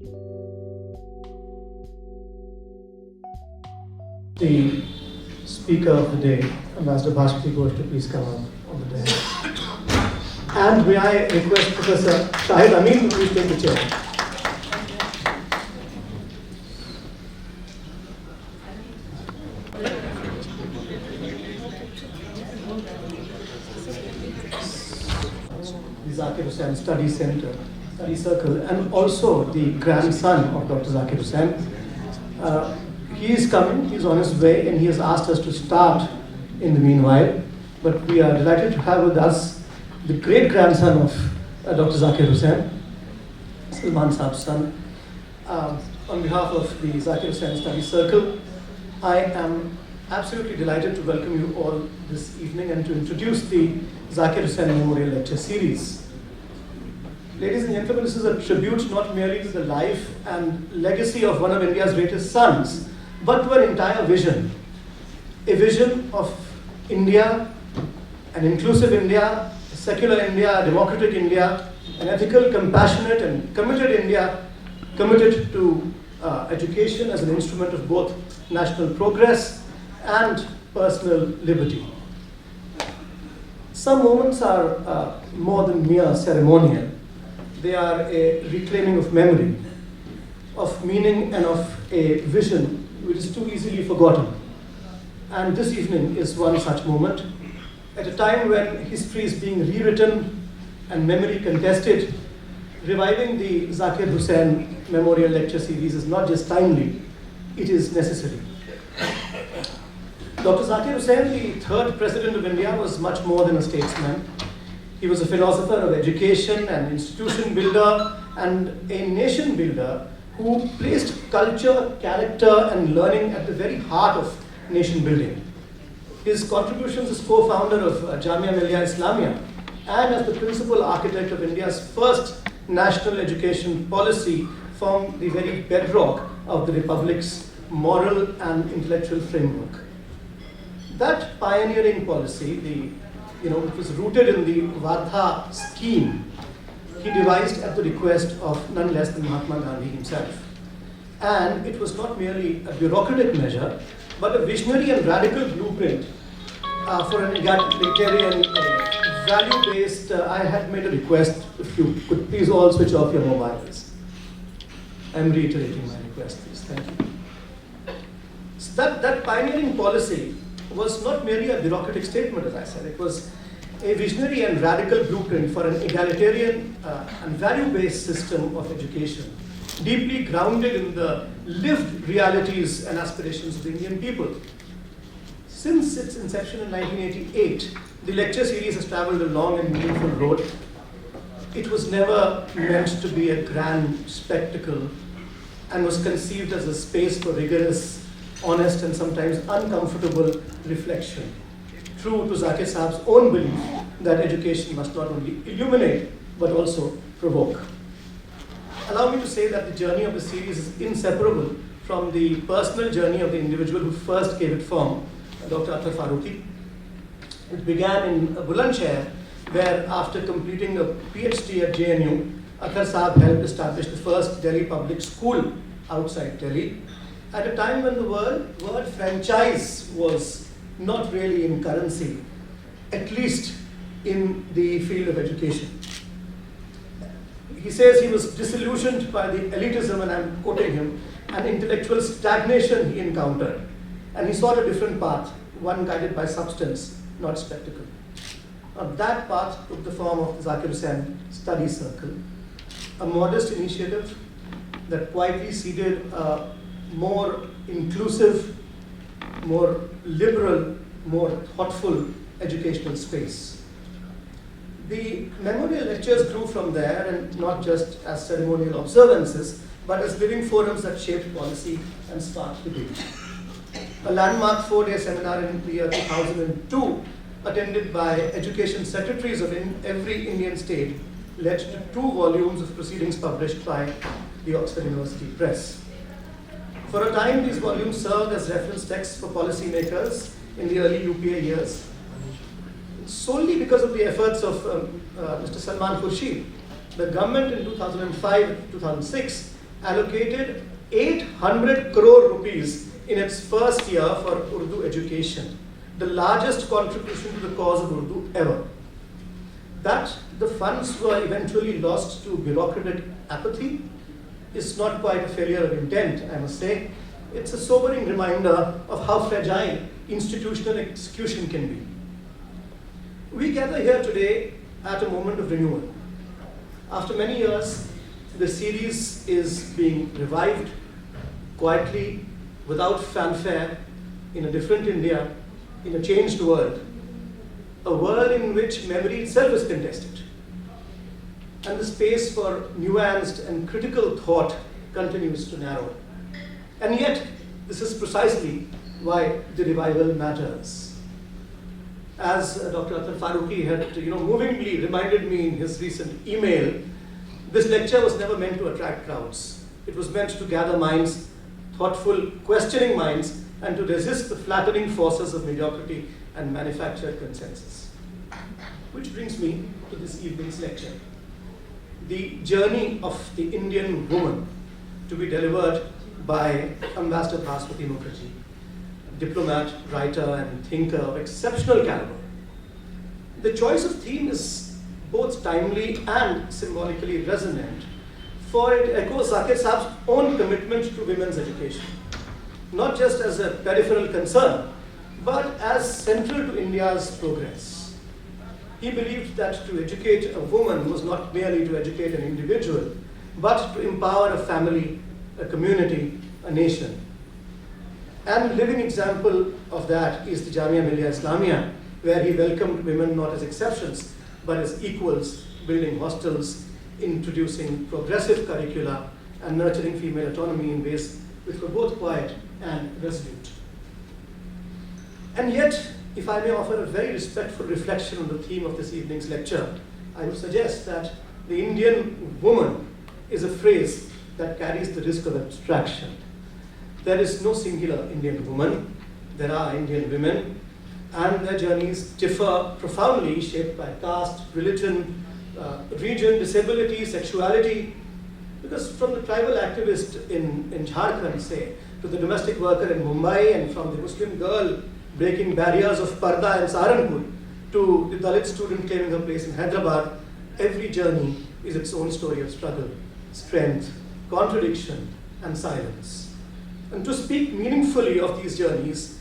The speaker of the day, Ambassador Bhaswati Mukherjee, please come up on the day. And may I request Professor Shahid Amin to please take the chair. The Zakir Husain Study Center, Study Circle, and also the grandson of Dr. Zakir Husain. He is coming, he is on his way, and he has asked us to start in the meanwhile. But we are delighted to have with us the great-grandson of Dr. Zakir Husain, Salman Saab's son. On behalf of the Zakir Husain Study Circle, I am absolutely delighted to welcome you all this evening and to introduce the Zakir Husain Memorial Lecture Series. Ladies and gentlemen, this is a tribute not merely to the life and legacy of one of India's greatest sons, but to an entire vision. A vision of India, an inclusive India, a secular India, a democratic India, an ethical, compassionate and committed India, committed to education as an instrument of both national progress and personal liberty. Some moments are more than mere ceremonial. They are a reclaiming of memory, of meaning and of a vision which is too easily forgotten. And this evening is one such moment. At a time when history is being rewritten and memory contested, reviving the Zakir Husain Memorial Lecture Series is not just timely, it is necessary. Dr. Zakir Husain, the third President of India, was much more than a statesman. He was a philosopher of education, an institution builder, and a nation builder who placed culture, character, and learning at the very heart of nation building. His contributions as co-founder of Jamia Millia Islamia and as the principal architect of India's first national education policy form the very bedrock of the Republic's moral and intellectual framework. That pioneering policy, it was rooted in the Vardha scheme he devised at the request of none less than Mahatma Gandhi himself. And it was not merely a bureaucratic measure, but a visionary and radical blueprint for an egalitarian, value-based. I had made a request, if you could please all switch off your mobiles. I'm reiterating my request, please. Thank you. So that pioneering policy was not merely a bureaucratic statement, as I said. It was a visionary and radical blueprint for an egalitarian and value-based system of education, deeply grounded in the lived realities and aspirations of the Indian people. Since its inception in 1988, the lecture series has traveled a long and meaningful road. It was never meant to be a grand spectacle and was conceived as a space for rigorous, honest and sometimes uncomfortable reflection, true to Zakir Saab's own belief that education must not only illuminate but also provoke. Allow me to say that the journey of the series is inseparable from the personal journey of the individual who first gave it form, Dr. Athar Farooqi. It began in Bulandshahr, where after completing a PhD at JNU, Athar Saab helped establish the first Delhi public school outside Delhi, at a time when the word franchise was not really in currency, at least in the field of education. He says he was disillusioned by the elitism, and I'm quoting him, and intellectual stagnation he encountered. And he sought a different path, one guided by substance, not spectacle. That path took the form of the Zakir Husain Study Circle, a modest initiative that quietly seeded a more inclusive, more liberal, more thoughtful educational space. The memorial lectures grew from there, and not just as ceremonial observances, but as living forums that shaped policy and sparked debate. A landmark 4-day seminar in the year 2002, attended by education secretaries of every Indian state, led to 2 volumes of proceedings published by the Oxford University Press. For a time, these volumes served as reference texts for policymakers in the early UPA years. Solely because of the efforts of Mr. Salman Khurshid, the government in 2005-2006 allocated 800 crore rupees in its first year for Urdu education, the largest contribution to the cause of Urdu ever. That the funds were eventually lost to bureaucratic apathy is not quite a failure of intent, I must say. It's a sobering reminder of how fragile institutional execution can be. We gather here today at a moment of renewal. After many years, the series is being revived quietly, without fanfare, in a different India, in a changed world, a world in which memory itself is contested, and the space for nuanced and critical thought continues to narrow. And yet, this is precisely why the revival matters. As Dr. Atal Farooqi had movingly reminded me in his recent email, this lecture was never meant to attract crowds. It was meant to gather minds, thoughtful, questioning minds, and to resist the flattening forces of mediocrity and manufactured consensus. Which brings me to this evening's lecture. The journey of the Indian woman, to be delivered by Ambassador Bhaswati Mukherjee, diplomat, writer, and thinker of exceptional caliber. The choice of theme is both timely and symbolically resonant, for it echoes Zakir Saab's own commitment to women's education, not just as a peripheral concern, but as central to India's progress. He believed that to educate a woman was not merely to educate an individual, but to empower a family, a community, a nation. And a living example of that is the Jamia Millia Islamia, where he welcomed women not as exceptions, but as equals, building hostels, introducing progressive curricula, and nurturing female autonomy in ways which were both quiet and resolute. And yet, if I may offer a very respectful reflection on the theme of this evening's lecture, I would suggest that the Indian woman is a phrase that carries the risk of abstraction. There is no singular Indian woman. There are Indian women, and their journeys differ profoundly, shaped by caste, religion, region, disability, sexuality. Because from the tribal activist in Jharkhand, say, to the domestic worker in Mumbai, and from the Muslim girl breaking barriers of Parda in Saharanpur, to the Dalit student claiming her place in Hyderabad, every journey is its own story of struggle, strength, contradiction, and silence. And to speak meaningfully of these journeys,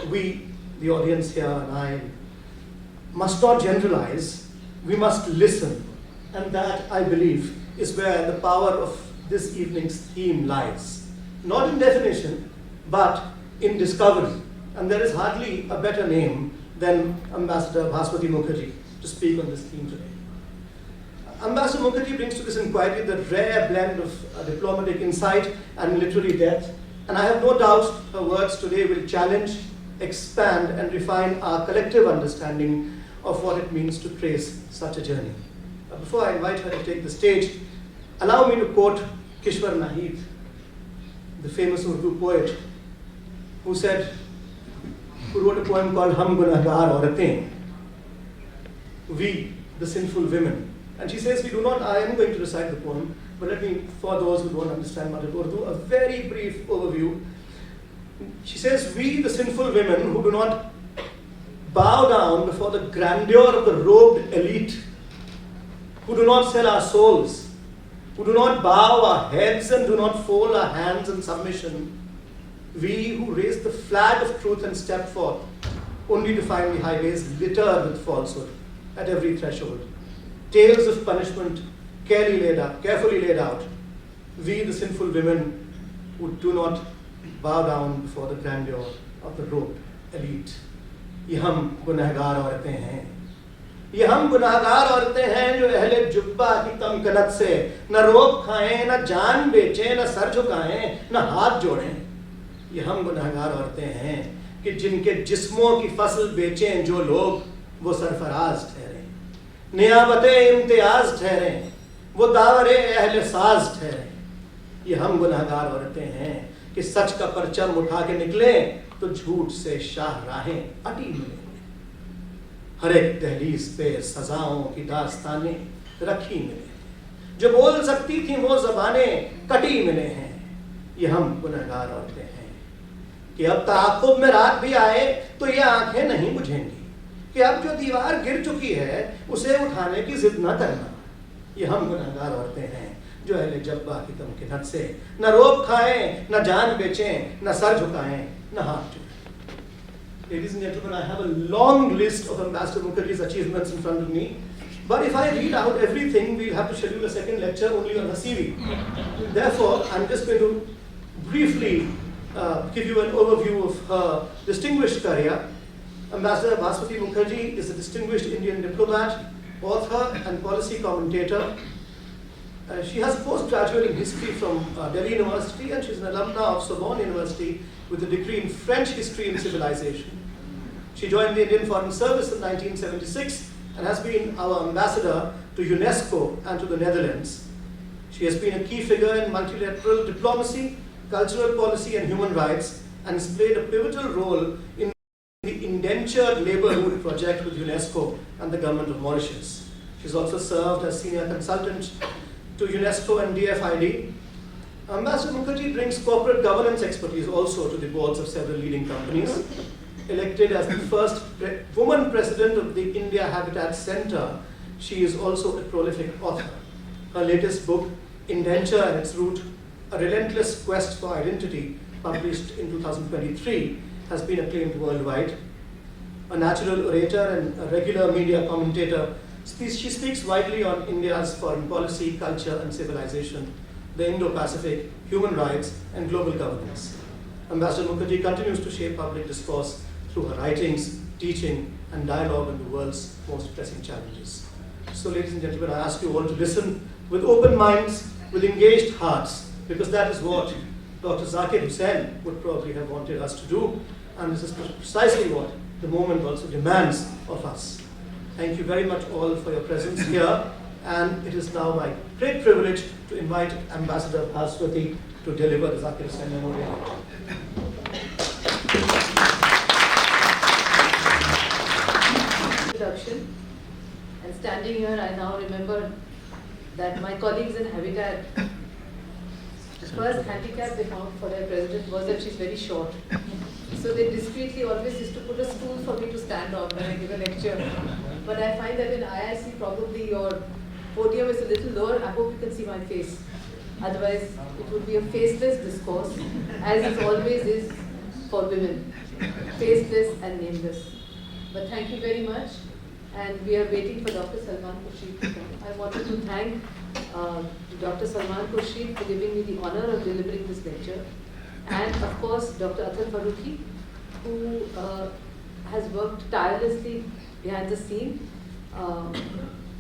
we, the audience here and I, must not generalize, we must listen. And that, I believe, is where the power of this evening's theme lies. Not in definition, but in discovery. And there is hardly a better name than Ambassador Bhaswati Mukherjee to speak on this theme today. Ambassador Mukherjee brings to this inquiry the rare blend of diplomatic insight and literary depth, and I have no doubt her words today will challenge, expand, and refine our collective understanding of what it means to trace such a journey. Before I invite her to take the stage, allow me to quote Kishwar Nahid, the famous Urdu poet, who wrote a poem called Hum Gunahgar Auratein, we, the sinful women. And she says, I am going to recite the poem, but let me, for those who don't understand much of Urdu, a very brief overview. She says, we, the sinful women who do not bow down before the grandeur of the robed elite, who do not sell our souls, who do not bow our heads and do not fold our hands in submission, we who raise the flag of truth and step forth, only to find the highways littered with falsehood at every threshold, tales of punishment carefully laid out, we, the sinful women who do not bow down before the grandeur of the robed elite. ये हम गुनहगार औरतें हैं, ये हम गुनहगार औरतें हैं जो अहले जुब्बा की तमकनत से न रोब खाएं, न जान बेचें, न सर झुकाएं, न हाथ जोड़ें। ये हम गुनहगार औरतें हैं कि जिनके जिस्मों की फसल बेचें जो लोग, वो सरफराज ठहरे, नियाबते इम्तियाज ठहरे, वो दावरे अहले साज ठहरे। ये हम गुनहगार औरतें हैं कि सच का परचम उठा के निकले तो झूठ से शाह राहें अटी मिले, हर एक दहलीज पे सजाओं की दास्तानें रखी मिले, जो बोल सकती थी वो ज़बानें कटी मिले हैं, ये हम गुनहगार औरतें हैं। कि अब ताक़ुब में रात भी आए तो ये आंखें नहीं बुझेंगी, कि अब जो दीवार गिर चुकी है उसे उठाने की जिद न करना, ये हम गुनहगार औरतें हैं जो अहले जब्बा की तमकिनत से न रोब खाएं, न जान बेचें, न सर झुकाएं, न हाथ झुकाएं। Ladies and gentlemen, I have a long list of Ambassador Mukherjee's achievements in front of me. But if I read out everything, we'll have to schedule a second lecture only on her CV. Therefore, I'm just going to briefly give you an overview of her distinguished career. Ambassador Bhaswati Mukherjee is a distinguished Indian diplomat, author, and policy commentator. She has a postgraduate in history from Delhi University, and she's an alumna of Sorbonne University with a degree in French history and civilization. She joined the Indian Foreign Service in 1976 and has been our ambassador to UNESCO and to the Netherlands. She has been a key figure in multilateral diplomacy, cultural policy, and human rights, and has played a pivotal role in the indentured labourhood project with UNESCO and the government of Mauritius. She's also served as senior consultant to UNESCO and DFID. Ambassador Mukherjee brings corporate governance expertise also to the boards of several leading companies. Elected as the first woman president of the India Habitat Centre, she is also a prolific author. Her latest book, Indenture and Its Root, A Relentless Quest for Identity, published in 2023, has been acclaimed worldwide. A natural orator and a regular media commentator, she speaks widely on India's foreign policy, culture and civilization, the Indo-Pacific, human rights and global governance. Ambassador Mukherjee continues to shape public discourse through her writings, teaching and dialogue on the world's most pressing challenges. So ladies and gentlemen, I ask you all to listen with open minds, with engaged hearts, because that is what Dr. Zakir Husain would probably have wanted us to do, and this is precisely what the moment also demands of us. Thank you very much all for your presence here, and it is now my great privilege to invite Ambassador Bhaswati to deliver the Zakir Husain Memorial. Introduction. And standing here, I now remember that my colleagues in Habitat, the first handicap they found for their president was that she's very short. So they discreetly always used to put a stool for me to stand on when I give a lecture. But I find that in IIC probably your podium is a little lower. I hope you can see my face. Otherwise, it would be a faceless discourse, as it always is for women, faceless and nameless. But thank you very much. And we are waiting for Dr. Salman Khurshid to come. I wanted to thank Dr. Salman Khurshid for giving me the honor of delivering this lecture. And of course, Dr. Atal Farooqi, who has worked tirelessly behind the scene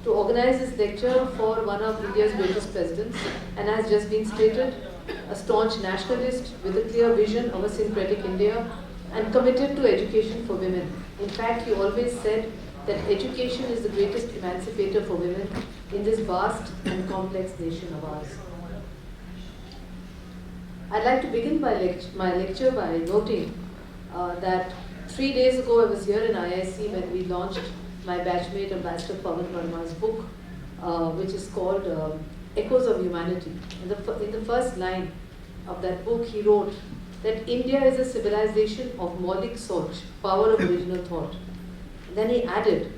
to organize this lecture for one of India's greatest presidents, and has just been stated, a staunch nationalist with a clear vision of a syncretic India and committed to education for women. In fact, he always said that education is the greatest emancipator for women in this vast and complex nation of ours. I'd like to begin my lecture by noting that 3 days ago I was here in IIC when we launched my batchmate Ambassador Pawan Verma's book, which is called Echoes of Humanity. In the first line of that book, he wrote that India is a civilization of Maulik Soch, power of original thought. And then he added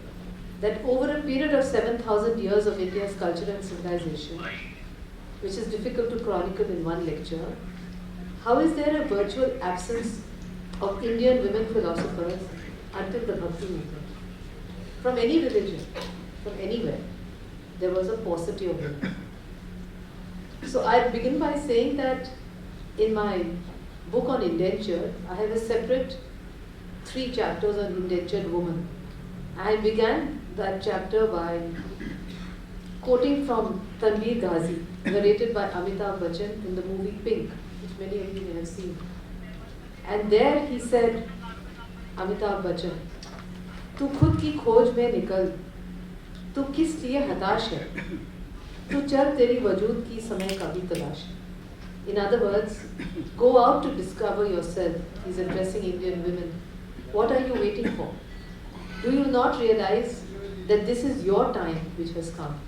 that over a period of 7,000 years of India's culture and civilization, which is difficult to chronicle in one lecture, how is there a virtual absence of Indian women philosophers until the Bhakti movement? From any religion, from anywhere, there was a paucity of women. So I begin by saying that in my book on indenture, I have a separate 3 chapters on indentured woman. I began that chapter by quoting from Tanveer Ghazi, narrated by Amitabh Bachchan in the movie Pink, which many of you may have seen. And there he said, Amitabh Bachchan, तू खुद की खोज में निकल, तू किस लिए हताश है, तू चल तेरी वजूद की समय का भी तलाश है. In other words, go out to discover yourself. He's addressing Indian women. What are you waiting for? Do you not realize that this is your time which has come?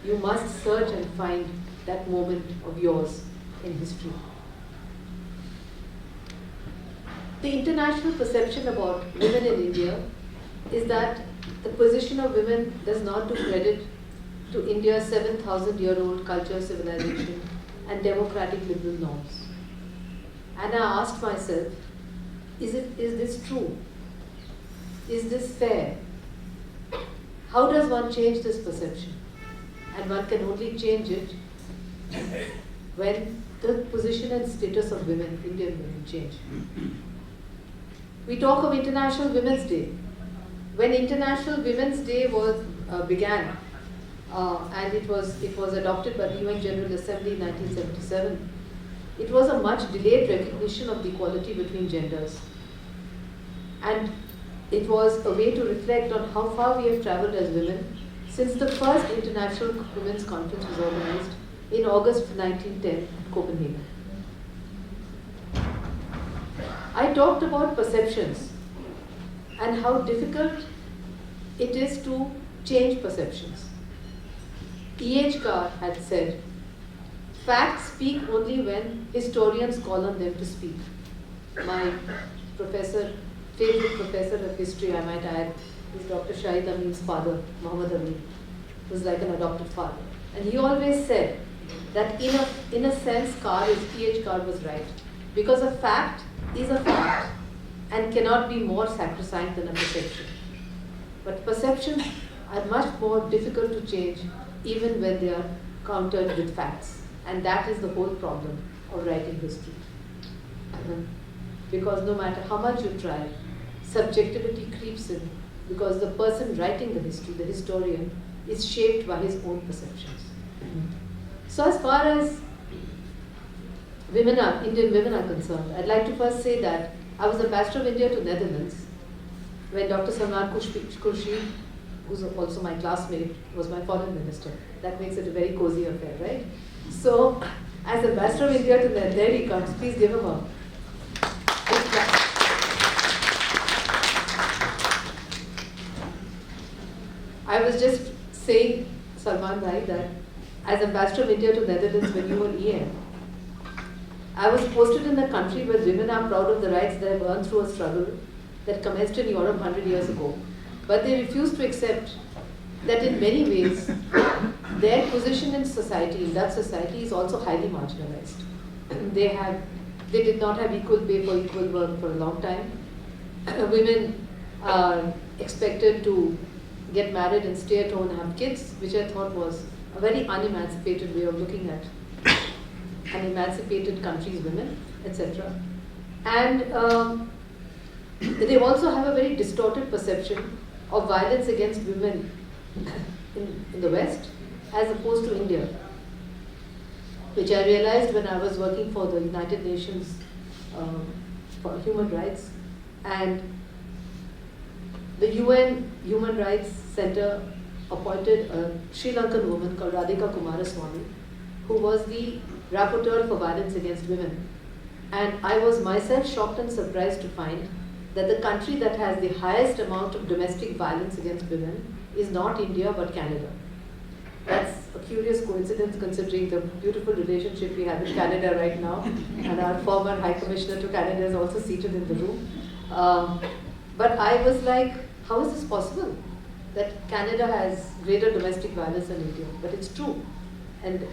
you must search and find that moment of yours in history. The international perception about women in India is that the position of women does not do credit to India's 7,000-year-old culture, civilization, and democratic liberal norms. And I asked myself, is this true? Is this fair? How does one change this perception? And one can only change it when the position and status of women, Indian women, change. We talk of International Women's Day. When International Women's Day began, and it was adopted by the UN General Assembly in 1977, it was a much delayed recognition of the equality between genders. And it was a way to reflect on how far we have traveled as women since the first International Women's Conference was organized in August 1910 at Copenhagen. I talked about perceptions and how difficult it is to change perceptions. E.H. Carr had said, facts speak only when historians call on them to speak. My favorite professor of history, I might add, is Dr. Shahid Amin's father, Muhammad Amin, who was like an adopted father. And he always said that in a sense, E.H. Carr was right. Because a fact is a fact and cannot be more sacrosanct than a perception. But perceptions are much more difficult to change even when they are countered with facts. And that is the whole problem of writing history. Because no matter how much you try, subjectivity creeps in because the person writing the history, the historian, is shaped by his own perceptions. So as far as Indian women are concerned, I'd like to first say that I was Ambassador of India to Netherlands when Dr. Salman Khurshid, who's also my classmate, was my foreign minister. That makes it a very cozy affair, right? So, as Ambassador of India to Netherlands, there he comes. Please give him a big clap. I was just saying, Salman Bhai, that as Ambassador of India to Netherlands when you were EM, I was posted in a country where women are proud of the rights they have earned through a struggle that commenced in Europe 100 years ago. But they refused to accept that in many ways, their position in society, in Dutch society, is also highly marginalized. They did not have equal pay for equal work for a long time. Women are expected to get married and stay at home and have kids, which I thought was a very unemancipated way of looking at an emancipated country's women, etc. And they also have a very distorted perception of violence against women in the West as opposed to India, which I realized when I was working for the United Nations for Human Rights, and the UN Human Rights Center appointed a Sri Lankan woman called Radhika Kumaraswamy, who was the rapporteur for violence against women. And I was myself shocked and surprised to find that the country that has the highest amount of domestic violence against women is not India but Canada. That's a curious coincidence considering the beautiful relationship we have in Canada right now, and our former High Commissioner to Canada is also seated in the room. But I was like, how is this possible? That Canada has greater domestic violence than India, but it's true. And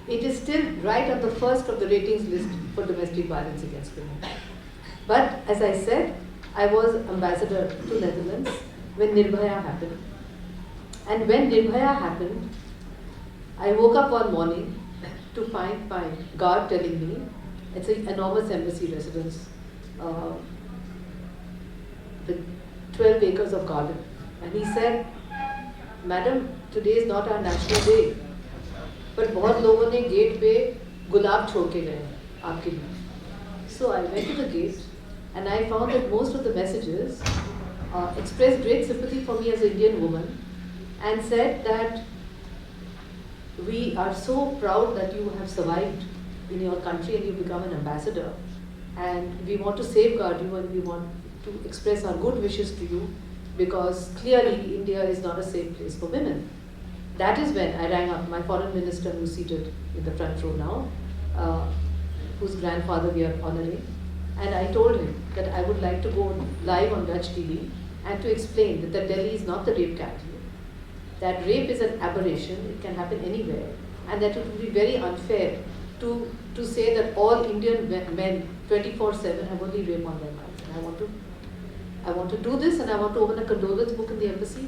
it is still right on the first of the ratings list for domestic violence against women. But as I said, I was ambassador to Netherlands when Nirbhaya happened. And when Nirbhaya happened, I woke up one morning to find my guard telling me, it's an enormous embassy residence with 12 acres of garden. And he said, Madam, today is not our national day, but बहुत लोगों ने gate पे गुलाब छोड़ के गए आपके लिए. So I went to the gate and I found that most of the messages expressed great sympathy for me as an Indian woman and said that we are so proud that you have survived in your country and you become an ambassador, and we want to safeguard you and we want to express our good wishes to you because clearly India is not a safe place for women. that is when I rang up my foreign minister, who's seated in the front row now, whose grandfather we are honoring, and I told him that I would like to go live on Dutch TV and to explain that Delhi is not the rape capital, that rape is an aberration, it can happen anywhere, and that it would be very unfair to say that all Indian men 24/7 have only rape on their minds. And I want to do this, and I want to open a condolence book in the embassy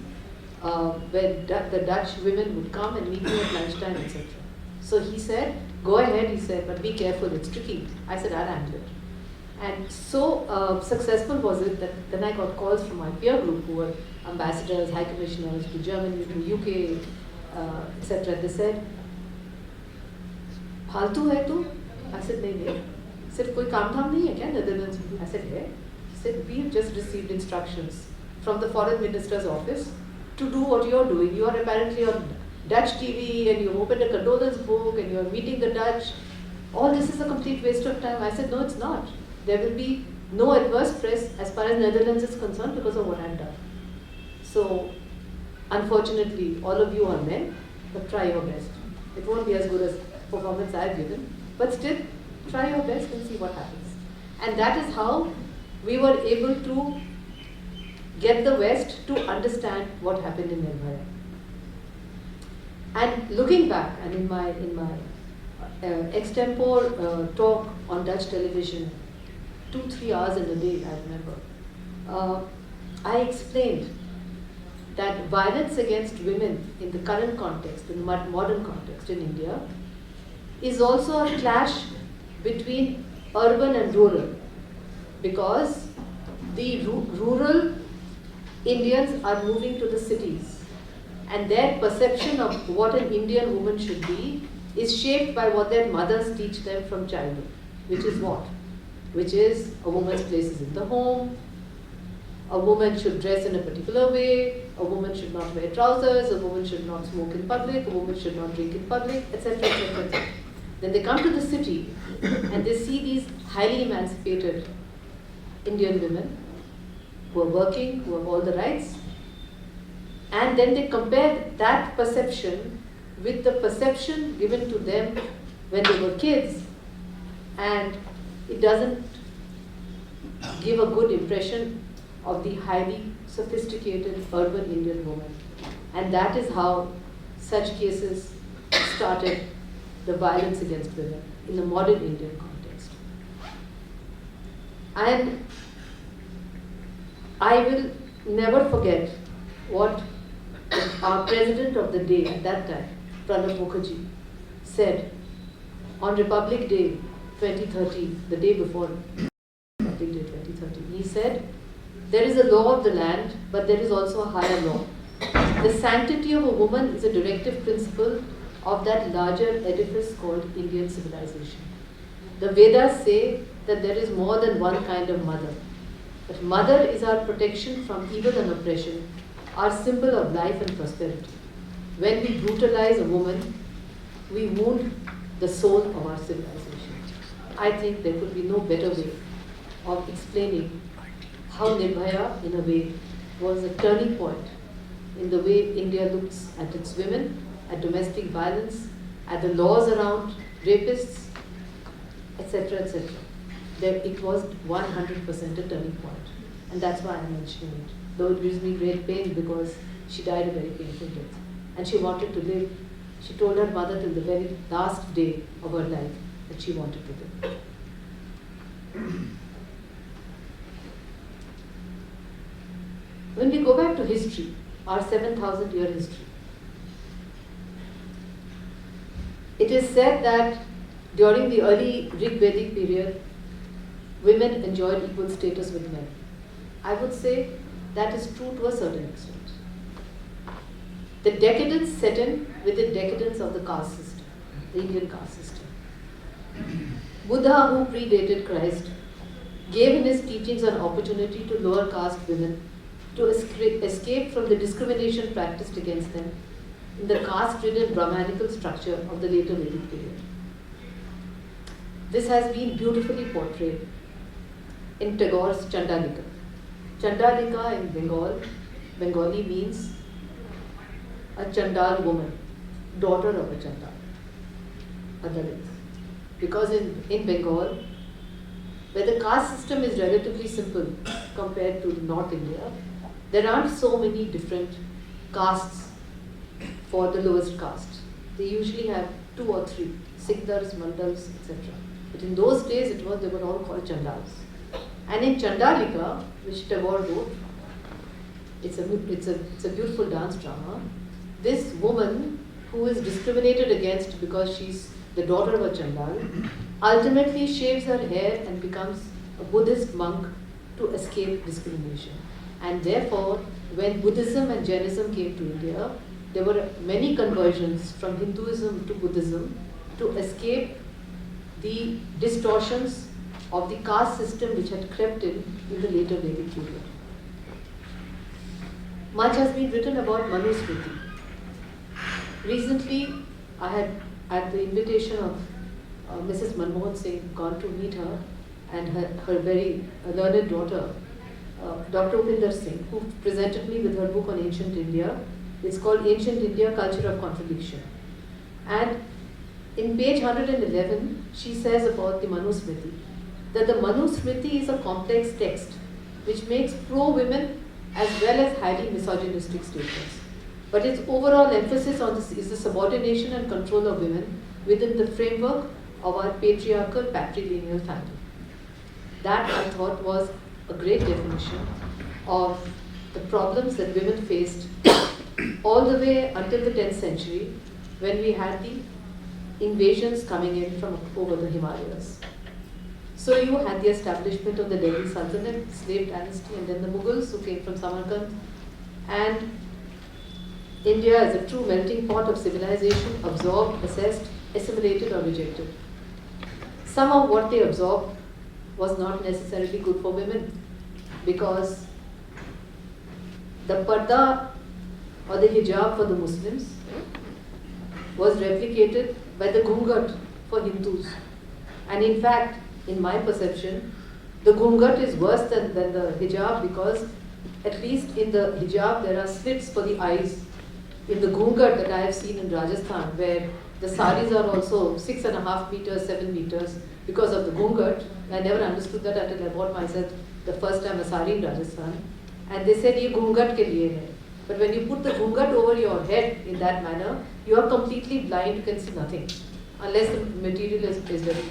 where the Dutch women would come and meet me at lunchtime, etc. So he said, go ahead, he said, but be careful, it's tricky. I said, I'll handle it. And so successful was it that then I got calls from my peer group who were ambassadors, high commissioners to Germany, to UK, etc. They said, फालतू है तू? I said, नहीं. सिर्फ कोई काम धाम नहीं है क्या Netherlands में? I said, है. He said, we have just received instructions from the foreign minister's office to do what you're doing. You are apparently on Dutch TV and you opened a condolence book and you're meeting the Dutch. All this is a complete waste of time. I said, no, it's not. There will be no adverse press as far as Netherlands is concerned because of what I've done. So, unfortunately, all of you are men, but try your best. It won't be as good as performance I've given, but still, try your best and see what happens. And that is how we were able to get the West to understand what happened in Nirbhaya. And looking back, and in my extempore talk on Dutch television, 2-3 hours in a day, I remember, I explained that violence against women in the current context, in the modern context in India, is also a clash between urban and rural, because the rural Indians are moving to the cities, and their perception of what an Indian woman should be is shaped by what their mothers teach them from childhood, which is what? Which is a woman's place is in the home, a woman should dress in a particular way, a woman should not wear trousers, a woman should not smoke in public, a woman should not drink in public, etc., etc., etc. Then they come to the city and they see these highly emancipated Indian women who are working, who have all the rights, and then they compare that perception with the perception given to them when they were kids, and it doesn't give a good impression of the highly sophisticated urban Indian woman. And that is how such cases started the violence against women in the modern Indian context. And I will never forget what our president of the day at that time, Pranab Mukherjee, said on Republic Day 2013, the day before Republic Day 2013. He said, there is a law of the land, but there is also a higher law. The sanctity of a woman is a directive principle of that larger edifice called Indian civilization. The Vedas say that there is more than one kind of mother. But mother is our protection from evil and oppression, our symbol of life and prosperity. When we brutalize a woman, we wound the soul of our civilization. I think there could be no better way of explaining how Nirbhaya, in a way, was a turning point in the way India looks at its women, at domestic violence, at the laws around rapists, etc., etc. It was 100% a turning point. And that's why I'm mentioning it. Though it gives me great pain because she died a very painful death. And she wanted to live. She told her mother till the very last day of her life that she wanted to live. When we go back to history, our 7,000-year history, it is said that during the early Rig Vedic period, women enjoyed equal status with men. I would say that is true to a certain extent. The decadence set in with the decadence of the caste system, the Indian caste system. Buddha, who predated Christ, gave in his teachings an opportunity to lower caste women to escape from the discrimination practiced against them in the caste-ridden Brahmanical structure of the later Vedic period. This has been beautifully portrayed in Tagore's Chandalika. Chandalika in Bengali means a Chandal woman, daughter of a Chandal, a Dalit. Because in Bengal, where the caste system is relatively simple compared to North India, there aren't so many different castes for the lowest caste. They usually have 2 or 3, Sikhdars, Mandals, etc. But in those days, they were all called Chandals. And in Chandalika, which Tagore wrote, it's a beautiful dance drama. This woman who is discriminated against because she's the daughter of a Chandal, ultimately shaves her hair and becomes a Buddhist monk to escape discrimination. And therefore, when Buddhism and Jainism came to India, there were many conversions from Hinduism to Buddhism to escape the distortions of the caste system which had crept in the later Vedic period. Much has been written about Manusmriti. Recently, I had, at the invitation of Mrs. Manmohan Singh, gone to meet her and her very learned daughter, Dr. Upinder Singh, who presented me with her book on ancient India. It's called Ancient India, Culture of Contradiction. And in page 111, she says about the Manusmriti, that the Manusmriti is a complex text which makes pro-women as well as highly misogynistic statements. But its overall emphasis on this is the subordination and control of women within the framework of our patriarchal patrilineal family. That, I thought, was a great definition of the problems that women faced all the way until the 10th century, when we had the invasions coming in from over the Himalayas. So you had the establishment of the Delhi Sultanate, slave dynasty, and then the Mughals who came from Samarkand. And India as a true melting pot of civilization, absorbed, assessed, assimilated or rejected. Some of what they absorbed was not necessarily good for women, because the parda or the hijab for the Muslims was replicated by the ghungat for Hindus. And in fact, in my perception, the ghungat is worse than the hijab, because at least in the hijab there are slits for the eyes. In the ghungat that I have seen in Rajasthan, where the saris are also 6.5 meters, 7 meters, because of the ghungat. I never understood that until I bought myself the first time a sari in Rajasthan. And they said, ye ghungat ke liye hai. But when you put the ghungat over your head in that manner, you are completely blind, you can see nothing, unless the material is very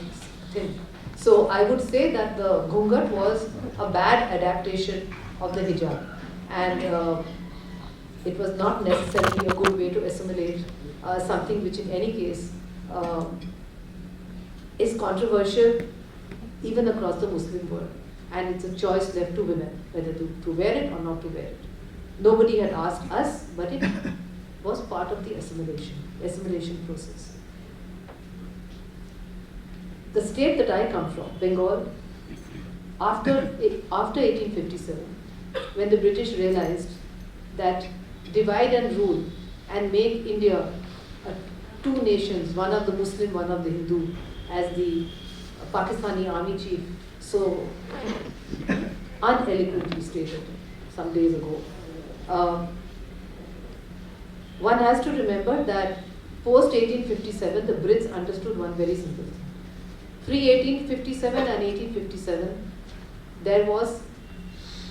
thin. So I would say that the ghungat was a bad adaptation of the hijab. And it was not necessarily a good way to assimilate something which in any case is controversial even across the Muslim world. And it's a choice left to women, whether to wear it or not to wear it. Nobody had asked us, but it was part of the assimilation process. The state that I come from, Bengal, after 1857, when the British realized that divide and rule and make India two nations, one of the Muslim, one of the Hindu, as the Pakistani army chief so uneloquently stated some days ago. One has to remember that post 1857, the Brits understood one very simple thing. Pre 1857 and 1857, there was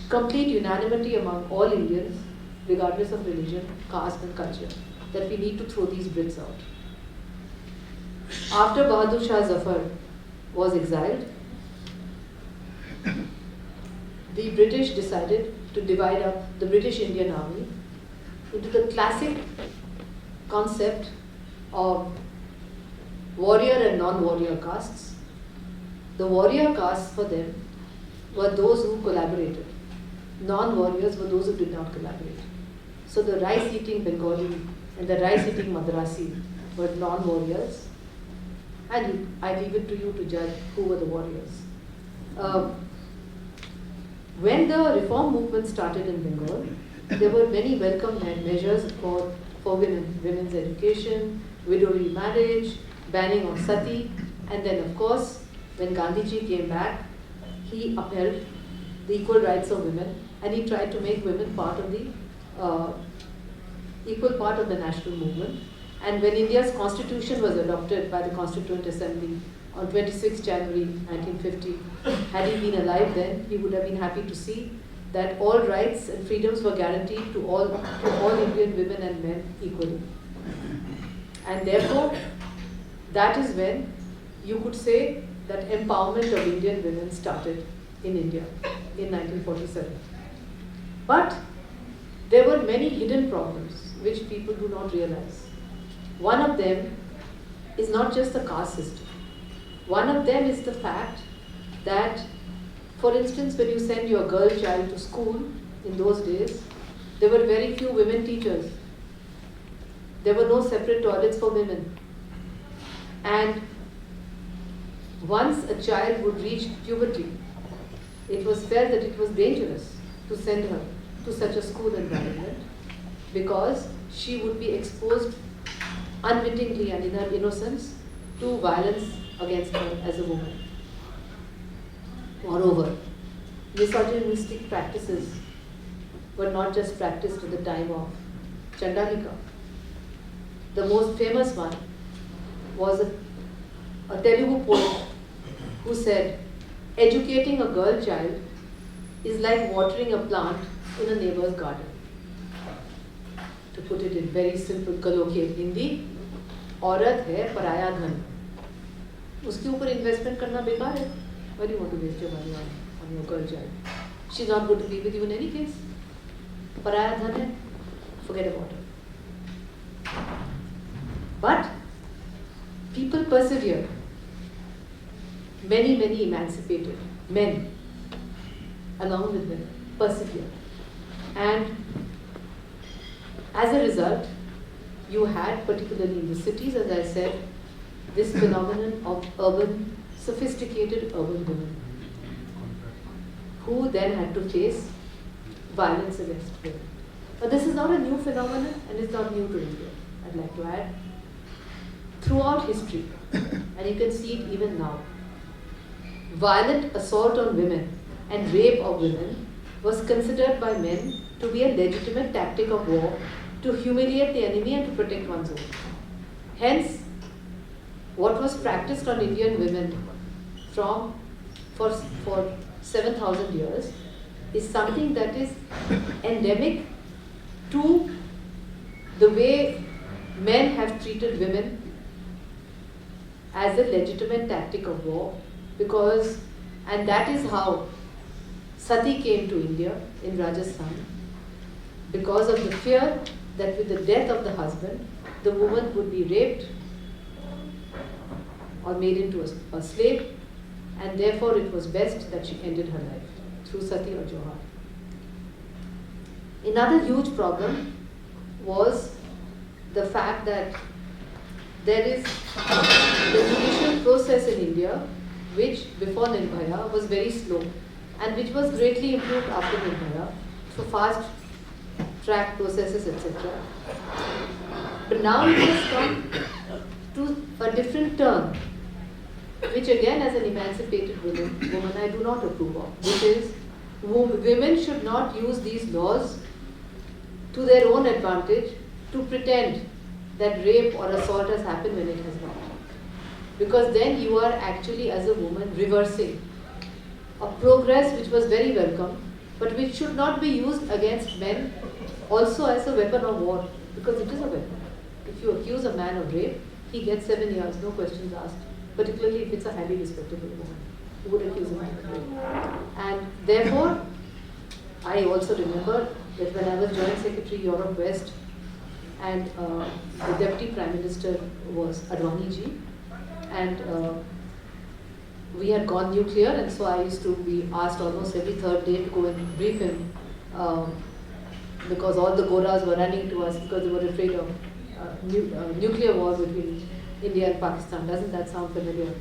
complete unanimity among all Indians, regardless of religion, caste and culture, that we need to throw these Brits out. After Bahadur Shah Zafar was exiled, the British decided to divide up the British Indian Army into the classic concept of warrior and non-warrior castes. The warrior castes for them were those who collaborated. Non-warriors were those who did not collaborate. So the rice-eating Bengali and the rice-eating Madrasi were non-warriors, and I leave it to you to judge who were the warriors. When the reform movement started in Bengal, there were many welcome measures for women's education, widow remarriage, banning of sati, and then of course, when Gandhiji came back, he upheld the equal rights of women, and he tried to make women part of the equal part of the national movement. And when India's constitution was adopted by the Constituent Assembly on 26 January 1950, had he been alive then, he would have been happy to see that all rights and freedoms were guaranteed to all Indian women and men equally. And therefore, that is when you could say that empowerment of Indian women started in India in 1947. But there were many hidden problems which people do not realize. One of them is not just the caste system. One of them is the fact that, for instance, when you send your girl child to school in those days, there were very few women teachers. There were no separate toilets for women. And once a child would reach puberty, it was felt that it was dangerous to send her to such a school environment because she would be exposed unwittingly and in her innocence to violence against her as a woman. Moreover, misogynistic practices were not just practiced at the time of Chandalika. The most famous one was a Telugu poet who said, educating a girl child is like watering a plant in a neighbor's garden. To put it in very simple colloquial Hindi, औरत है पराया धन, उसके ऊपर investment करना बेकार है. Why do you want to waste your money on your girl child? She's not going to be with you in any case. पराया धन है, forget about it. But people persevere. Many emancipated men, along with women, persevere. And as a result, you had, particularly in the cities, as I said, this phenomenon of urban, sophisticated urban women, who then had to face violence against women. But this is not a new phenomenon, and it's not new to India, I'd like to add. Throughout history, and you can see it even now, violent assault on women and rape of women was considered by men to be a legitimate tactic of war to humiliate the enemy and to protect one's own. Hence, what was practiced on Indian women for 7,000 years is something that is endemic to the way men have treated women as a legitimate tactic of war, because, and that is how Sati came to India in Rajasthan, because of the fear that with the death of the husband, the woman would be raped or made into a slave, and therefore it was best that she ended her life through Sati or Johar. Another huge problem was the fact that there is the judicial process in India, which before Nirbhaya was very slow and which was greatly improved after Nirbhaya, so fast track processes, etc. But now it has come to a different turn, which again, as an emancipated woman, I do not approve of, which is women should not use these laws to their own advantage to pretend that rape or assault has happened when it has not. Because then you are actually, as a woman, reversing a progress which was very welcome, but which should not be used against men also as a weapon of war, because it is a weapon. If you accuse a man of rape, he gets 7 years, no questions asked, particularly if it's a highly respectable woman who would accuse a man of rape. And therefore, I also remember that when I was Joint Secretary Europe West, and the Deputy Prime Minister was Advani ji, and we had gone nuclear, and so I used to be asked almost every third day to go and brief him, because all the Goras were running to us because they were afraid of nuclear war between India and Pakistan. Doesn't that sound familiar?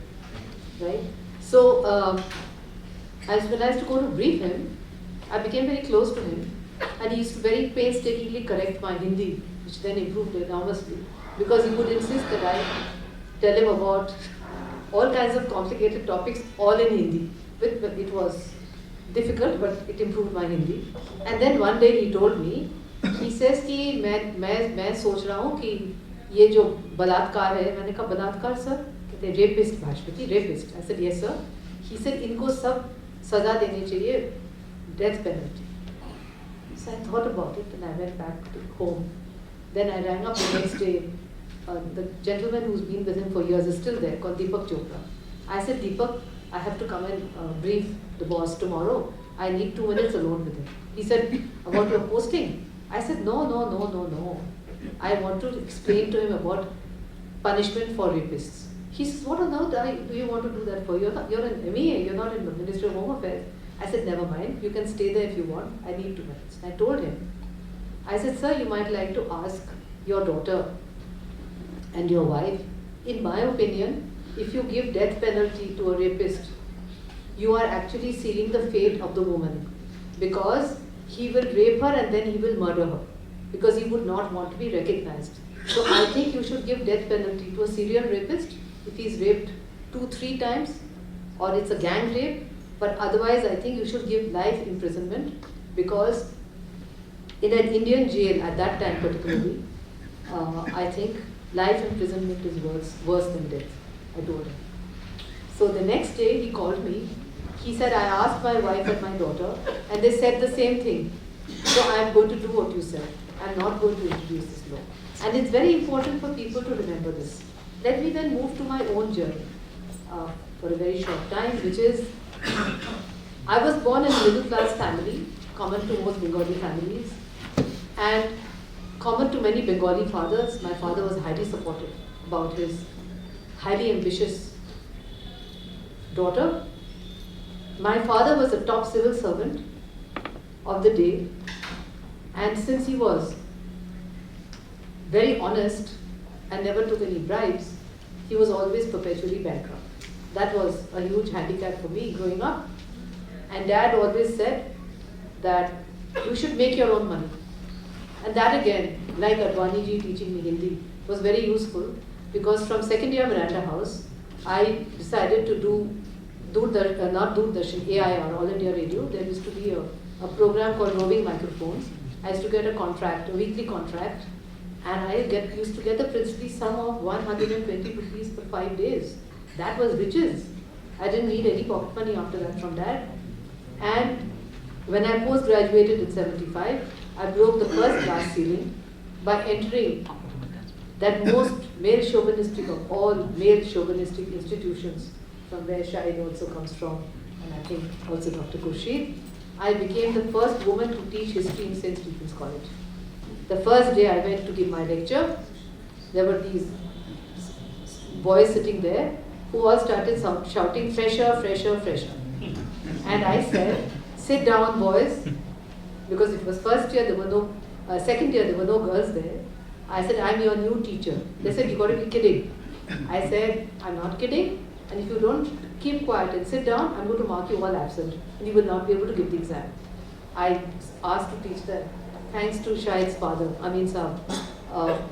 Right? So, when I used to go to brief him, I became very close to him, and he used to very painstakingly correct my Hindi, which then improved enormously, because he would insist that I tell him about all kinds of complicated topics, all in Hindi. It was difficult, but it improved my Hindi. And then one day he told me He says कि मैं सोच रहा हूँ कि ये जो बलात्कार है, मैंने कहा बलात्कार सर? कहते हैं rapist भाष्पति, rapist. I said yes sir. He said इनको सब सजा देनी चाहिए, death penalty. So I thought about it and I went back to home. Then I rang up the next day. The gentleman who's been with him for years is still there, called Deepak Chopra. I said, Deepak, I have to come and brief the boss tomorrow. I need 2 minutes alone with him. He said, about your posting? I said, no. I want to explain to him about punishment for rapists. He says, what on earth do you want to do that for? You're an MEA, you're not in the Ministry of Home Affairs. I said, never mind, you can stay there if you want. I need 2 minutes. I told him. I said, sir, you might like to ask your daughter and your wife. In my opinion, if you give death penalty to a rapist, you are actually sealing the fate of the woman, because he will rape her and then he will murder her, because he would not want to be recognized. So I think you should give death penalty to a serial rapist if he's raped 2-3 times, or it's a gang rape. But otherwise, I think you should give life imprisonment, because in an Indian jail at that time particularly, I think life imprisonment is worse than death, I told him. So the next day he called me. He said, I asked my wife and my daughter and they said the same thing. So I am going to do what you said. I am not going to introduce this law. And it's very important for people to remember this. Let me then move to my own journey for a very short time, which is, I was born in a middle class family, common to most Bengali families, and common to many Bengali fathers. My father was highly supportive about his highly ambitious daughter. My father was a top civil servant of the day, and since he was very honest and never took any bribes, he was always perpetually bankrupt. That was a huge handicap for me growing up. And Dad always said that you should make your own money. And that again, like Advani ji teaching me Hindi, was very useful, because from second year Miranda House, I decided to do not Doordarshan, AIR, All India Radio. There used to be a program called roving microphones. I used to get a contract, a weekly contract, and I used to get the princely sum of 120 rupees for 5 days. That was riches. I didn't need any pocket money after that from Dad. And when I post-graduated in 75, I broke the first glass ceiling by entering that most male chauvinistic of all male chauvinistic institutions, from where Shahid also comes from, and I think also Dr. Khurshid. I became the first woman to teach history in St. Stephen's College. The first day I went to give my lecture, there were these boys sitting there who all started shouting, fresher, fresher, fresher. And I said, sit down boys, because it was first year, there were no, second year there were no girls there. I said, I'm your new teacher. They said, you got to be kidding. I said, I'm not kidding, and if you don't keep quiet and sit down, I'm going to mark you all absent, and you will not be able to give the exam. I asked to teach them, thanks to Shahid's father, Amin Saab,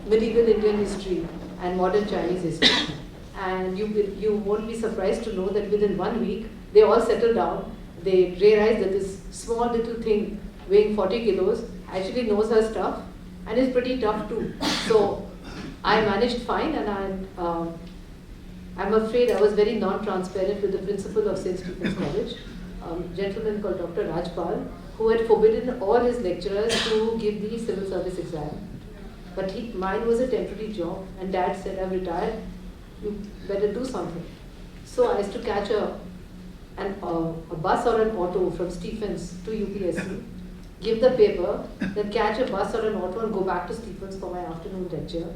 medieval Indian history and modern Chinese history. And you won't be surprised to know that within 1 week, they all settled down. They realized that this small little thing weighing 40 kilos actually knows her stuff and is pretty tough too. So I managed fine, and I'm afraid I was very non-transparent with the principal of St. Stephen's College, a gentleman called Dr. Rajpal, who had forbidden all his lecturers to give the civil service exam. But mine was a temporary job, and Dad said, I've retired, you better do something. So I used to catch a bus or an auto from Stephens to UPSC, give the paper, then catch a bus or an auto and go back to Stephens for my afternoon lecture.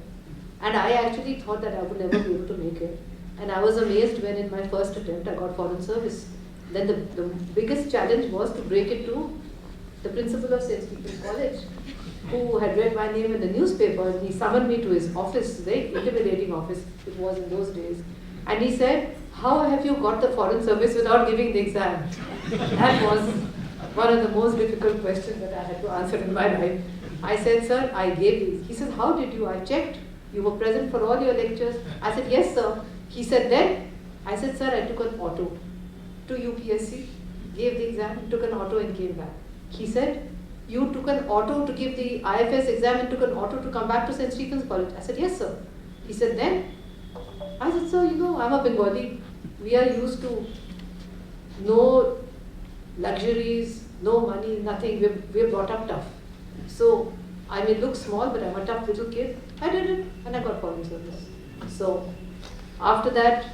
And I actually thought that I would never be able to make it. And I was amazed when in my first attempt I got foreign service. Then the biggest challenge was to break it to the principal of St. Stephen's College, who had read my name in the newspaper, and he summoned me to his office, very intimidating office it was in those days. And he said, how have you got the foreign service without giving the exam? That was one of the most difficult questions that I had to answer in my life. I said, sir, I gave these. He said, how did you? I checked. You were present for all your lectures. I said, yes, sir. He said, then? I said, sir, I took an auto to UPSC, gave the exam, took an auto and came back. He said, you took an auto to give the IFS exam and took an auto to come back to St. Stephen's College. I said, yes, sir. He said, then? I said, sir, you know, I'm a Bengali. We are used to no luxuries, no money, nothing. We're brought up tough. So I may look small, but I'm a tough little kid. I did it, and I got foreign service. So after that,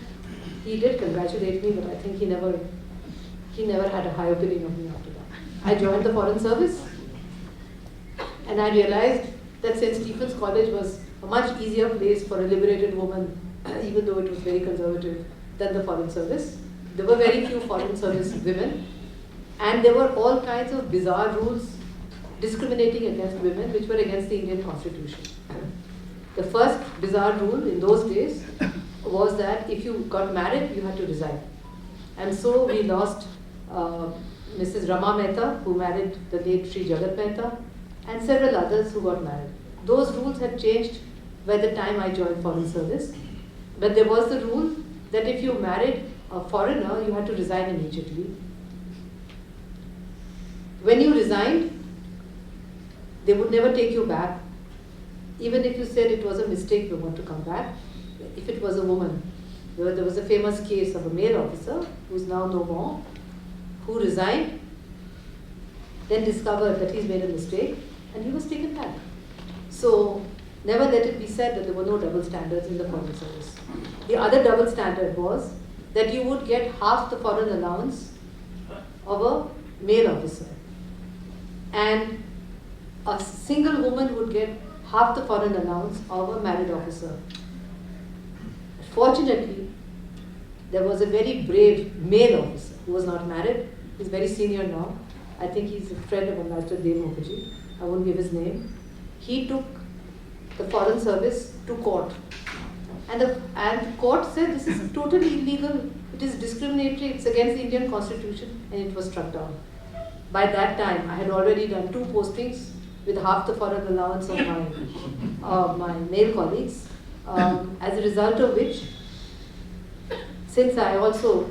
he did congratulate me, but I think he never had a high opinion of me after that. I joined the foreign service, and I realized that St. Stephen's College was a much easier place for a liberated woman, even though it was very conservative, than the foreign service. There were very few foreign service women, and there were all kinds of bizarre rules discriminating against women, which were against the Indian Constitution. The first bizarre rule in those days was that if you got married, you had to resign. And so we lost Mrs. Rama Mehta, who married the late Sri Jagat Mehta, and several others who got married. Those rules had changed by the time I joined foreign service. But there was the rule that if you married a foreigner, you had to resign immediately. When you resigned, they would never take you back. Even if you said it was a mistake, you want to come back. If it was a woman, there was a famous case of a male officer who's now no more, who resigned, then discovered that he's made a mistake, and he was taken back. So never let it be said that there were no double standards in the foreign service. The other double standard was that you would get half the foreign allowance of a male officer, and a single woman would get half the foreign allowance of a married officer. Fortunately, there was a very brave male officer who was not married. He's very senior now. I think he's a friend of Ambassador Bhaswati Mukherjee. I won't give his name. He took the foreign service to court. And the court said this is totally illegal. It is discriminatory. It's against the Indian Constitution, and it was struck down. By that time, I had already done 2 postings with half the foreign allowance of my male colleagues. As a result of which, since I also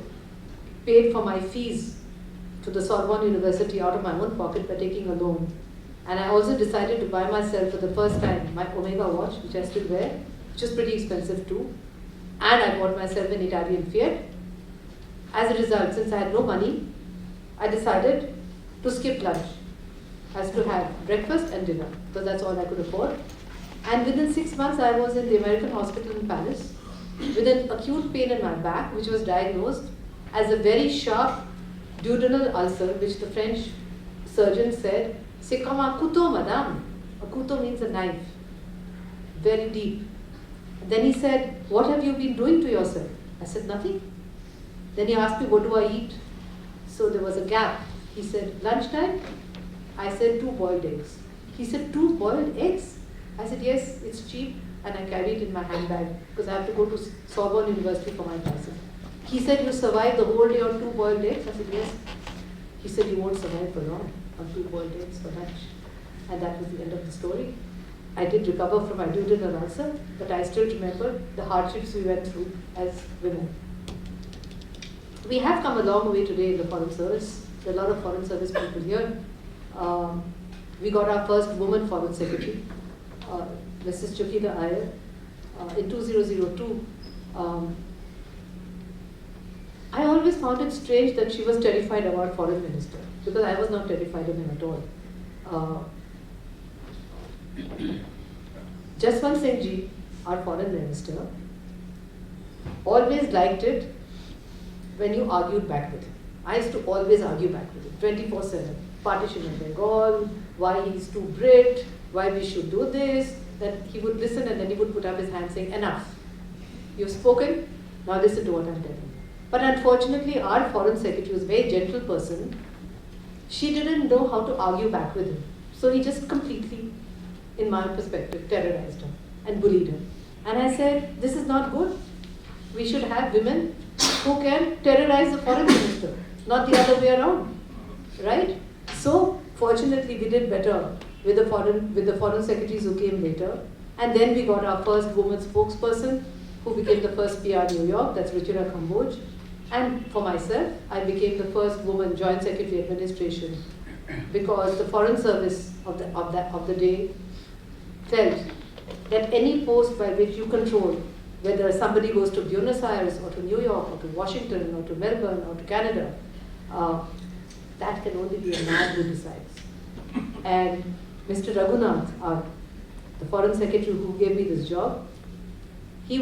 paid for my fees to the Sorbonne University out of my own pocket by taking a loan, and I also decided to buy myself for the first time my Omega watch, which I still wear, which is pretty expensive too, and I bought myself an Italian Fiat. As a result, since I had no money, I decided to skip lunch, as to have breakfast and dinner, because that's all I could afford. And within 6 months, I was in the American hospital in Paris with an acute pain in my back, which was diagnosed as a very sharp duodenal ulcer, which the French surgeon said, "C'est comme un couteau, madame." A couteau means a knife, very deep. Then he said, "What have you been doing to yourself?" I said, "Nothing." Then he asked me, "What do I eat?" So there was a gap. He said, "Lunchtime?" I said, 2 boiled eggs. He said, 2 boiled eggs? I said, yes, it's cheap, and I carry it in my handbag because I have to go to Sorbonne University for my classes. He said, "You survived the whole day on 2 boiled eggs?" I said, yes. He said, "You won't survive for long on 2 boiled eggs for lunch." And that was the end of the story. I did recover from my duodenal ulcer, but I still remember the hardships we went through as women. We have come a long way today in the foreign service. There are a lot of foreign service people here. We got our first woman foreign secretary, Mrs. Chukida Iyer, in 2002. I always found it strange that she was terrified of our foreign minister, because I was not terrified of him at all. Jaswant Singh Ji, our foreign minister, always liked it when you argued back with him. I used to always argue back with him, 24/7. Partition of Bengal, why he's too Brit, why we should do this. Then he would listen, and then he would put up his hand saying, "Enough. You've spoken, now listen to what I'm telling you." But unfortunately, our foreign secretary was a very gentle person. She didn't know how to argue back with him. So he just completely, in my perspective, terrorized her and bullied her. And I said, this is not good. We should have women who can terrorize the foreign minister, not the other way around, right? So fortunately, we did better with the foreign secretaries who came later. And then we got our first woman spokesperson, who became the first PR New York, that's Ruchira Kamboj. And for myself, I became the first woman Joint Secretary Administration because the Foreign Service of the day felt that any post by which you control whether somebody goes to Buenos Aires or to New York or to Washington or to Melbourne or to Canada, that can only be a man who decides. And Mr. Raghunath, the Foreign Secretary who gave me this job, he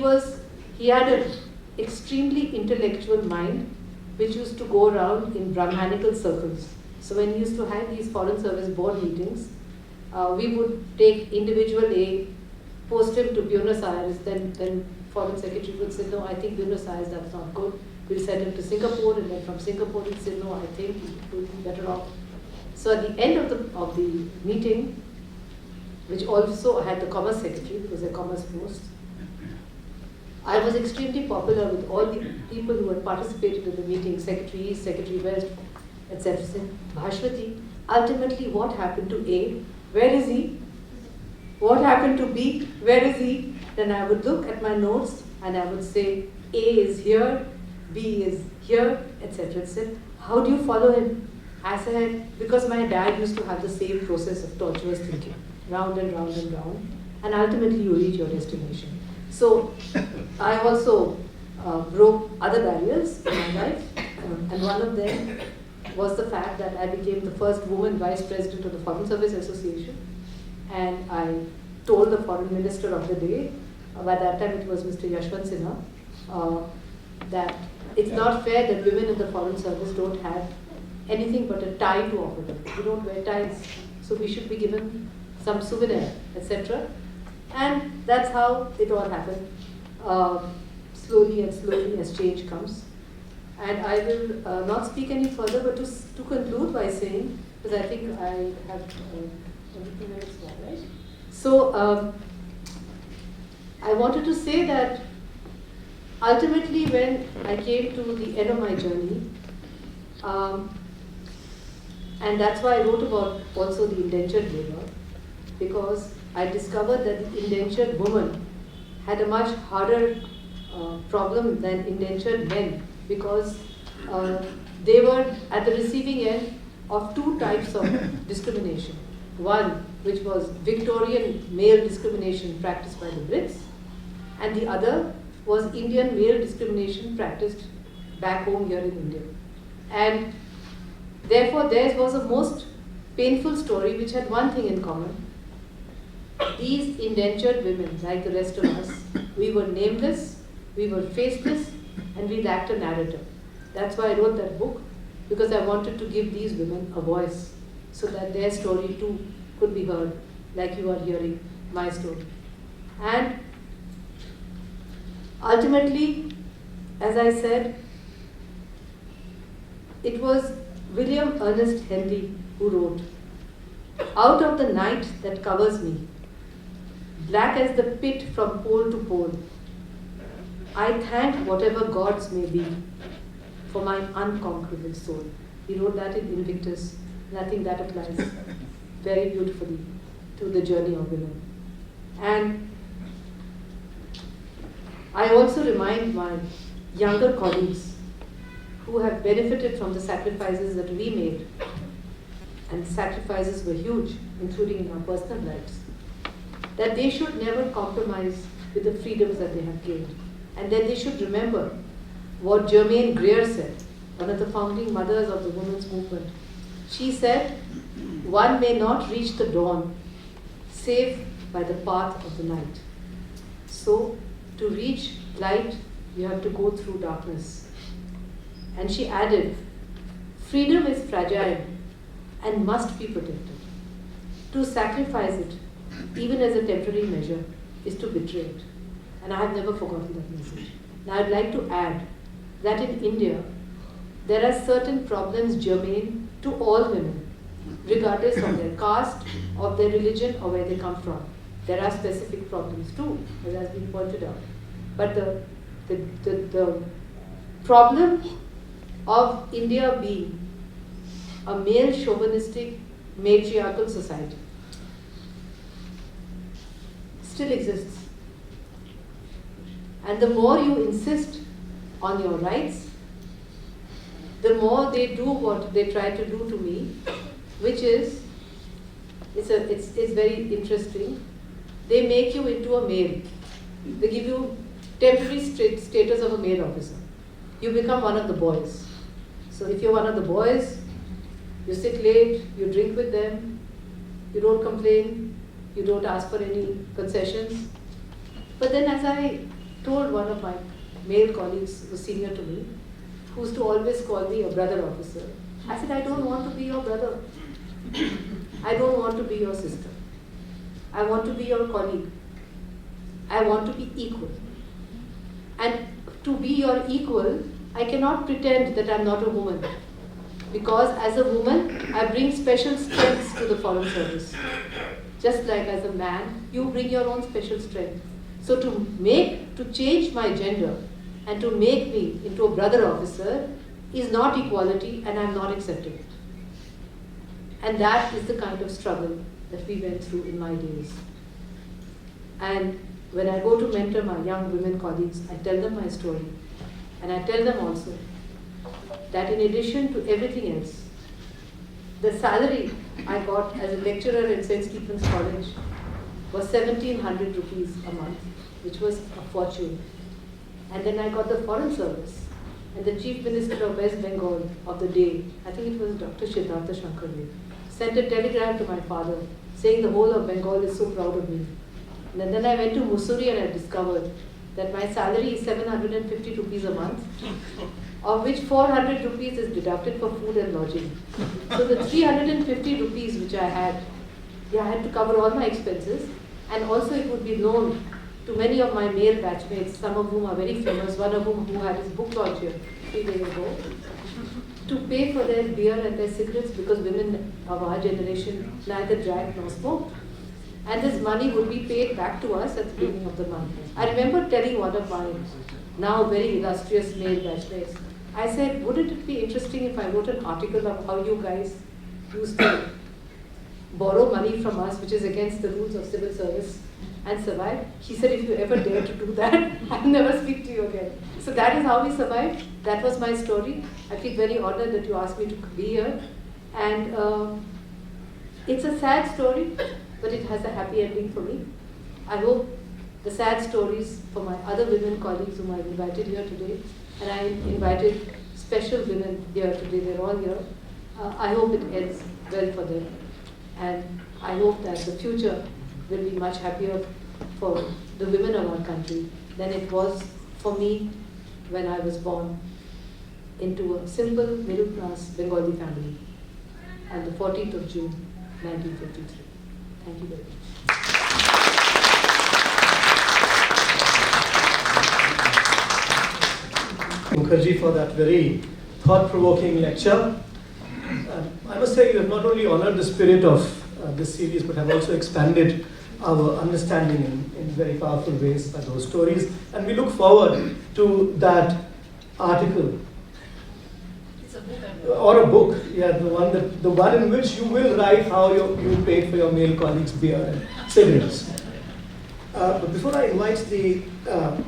had an extremely intellectual mind which used to go around in Brahmanical circles. So when we used to have these Foreign Service board meetings, we would take individual A, post him to Buenos Aires, then Foreign Secretary would say, no, I think Buenos Aires, that's not good. We'll send him to Singapore, and then from Singapore he'd say, no, I think he would be better off. So at the end of the meeting, which also had the Commerce Secretary, because a commerce post, I was extremely popular with all the people who had participated in the meeting, Secretary East, Secretary West, etc. Saying, Bhaswati, ultimately what happened to A? Where is he? What happened to B? Where is he? Then I would look at my notes and I would say, A is here, B is here, etc. etc. How do you follow him? I said, because my dad used to have the same process of tortuous thinking, round and round and round, and ultimately you reach your destination. So I also broke other barriers in my life, and one of them was the fact that I became the first woman vice president of the Foreign Service Association, and I told the foreign minister of the day, by that time it was Mr. Yashwant Sinha, that it's not fair that women in the Foreign Service don't have anything but a tie to offer them. We don't wear ties, so we should be given some souvenir, etc. And that's how it all happened. Slowly and slowly as change comes. And I will not speak any further, but to conclude by saying, because I think I have 22 minutes more, right? So I wanted to say that ultimately when I came to the end of my journey, and that's why I wrote about also the indentured labor, because I discovered that the indentured woman had a much harder problem than indentured men, because they were at the receiving end of two types of discrimination. One, which was Victorian male discrimination practiced by the Brits, and the other was Indian male discrimination practiced back home here in India. And therefore, theirs was a most painful story which had one thing in common. These indentured women, like the rest of us, we were nameless, we were faceless, and we lacked a narrator. That's why I wrote that book, because I wanted to give these women a voice, so that their story too could be heard, like you are hearing my story. And ultimately, as I said, it was William Ernest Henley who wrote, "Out of the night that covers me, black as the pit from pole to pole, I thank whatever gods may be for my unconquerable soul." He wrote that in Invictus, and I think that applies very beautifully to the journey of women. And I also remind my younger colleagues who have benefited from the sacrifices that we made, and the sacrifices were huge, including in our personal lives, that they should never compromise with the freedoms that they have gained, and that they should remember what Germaine Greer said, one of the founding mothers of the women's movement. She said, "One may not reach the dawn save by the path of the night." So, to reach light, you have to go through darkness. And she added, "Freedom is fragile and must be protected. To sacrifice it, even as a temporary measure, is to betray it." And I have never forgotten that message. Now I'd like to add that in India, there are certain problems germane to all women, regardless of their caste, of their religion, or where they come from. There are specific problems too, as has been pointed out. But the problem of India being a male chauvinistic matriarchal society still exists. And the more you insist on your rights, the more they do what they try to do to me, which is, it's very interesting. They make you into a male. They give you temporary status of a male officer. You become one of the boys. So if you're one of the boys, you sit late, you drink with them, you don't complain, you don't ask for any concessions. But then as I told one of my male colleagues who was senior to me, who used to always call me a brother officer, I said, I don't want to be your brother. I don't want to be your sister. I want to be your colleague. I want to be equal. And to be your equal, I cannot pretend that I'm not a woman. Because as a woman, I bring special strengths to the Foreign Service. Just like as a man, you bring your own special strength. So to change my gender and to make me into a brother officer is not equality, and I'm not accepting it. And that is the kind of struggle that we went through in my days. And when I go to mentor my young women colleagues, I tell them my story. And I tell them also that in addition to everything else, the salary I got as a lecturer in St. Stephen's College was 1,700 rupees a month, which was a fortune. And then I got the Foreign Service. And the Chief Minister of West Bengal of the day, I think it was Dr. Shankar, sent a telegram to my father saying the whole of Bengal is so proud of me. And then I went to Mussoorie and I discovered that my salary is 750 rupees a month, of which 400 rupees is deducted for food and lodging. So the 350 rupees which I had to cover all my expenses, and also it would be known to many of my male batchmates, some of whom are very famous, one of whom who had his book launch here 3 days ago, to pay for their beer and their cigarettes, because women of our generation neither drank nor smoked. And this money would be paid back to us at the beginning of the month. I remember telling one of my now very illustrious male batchmates, I said, wouldn't it be interesting if I wrote an article of how you guys used to borrow money from us, which is against the rules of civil service, and survive? He said, if you ever dare to do that, I'll never speak to you again. So that is how we survived. That was my story. I feel very honored that you asked me to be here. And it's a sad story, but it has a happy ending for me. I hope the sad stories for my other women colleagues whom I've invited here today, and I invited special women here today, they're all here. I hope it ends well for them. And I hope that the future will be much happier for the women of our country than it was for me when I was born into a simple middle-class Bengali family on the 14th of June, 1953. Thank you very much. Mukherjee, for that very thought-provoking lecture. I must say you have not only honored the spirit of this series, but have also expanded our understanding in very powerful ways by those stories. And we look forward to that article. It's a book. Or a book, yeah, the one in which you will write how you paid for your male colleagues' beer and cigarettes. But before I invite the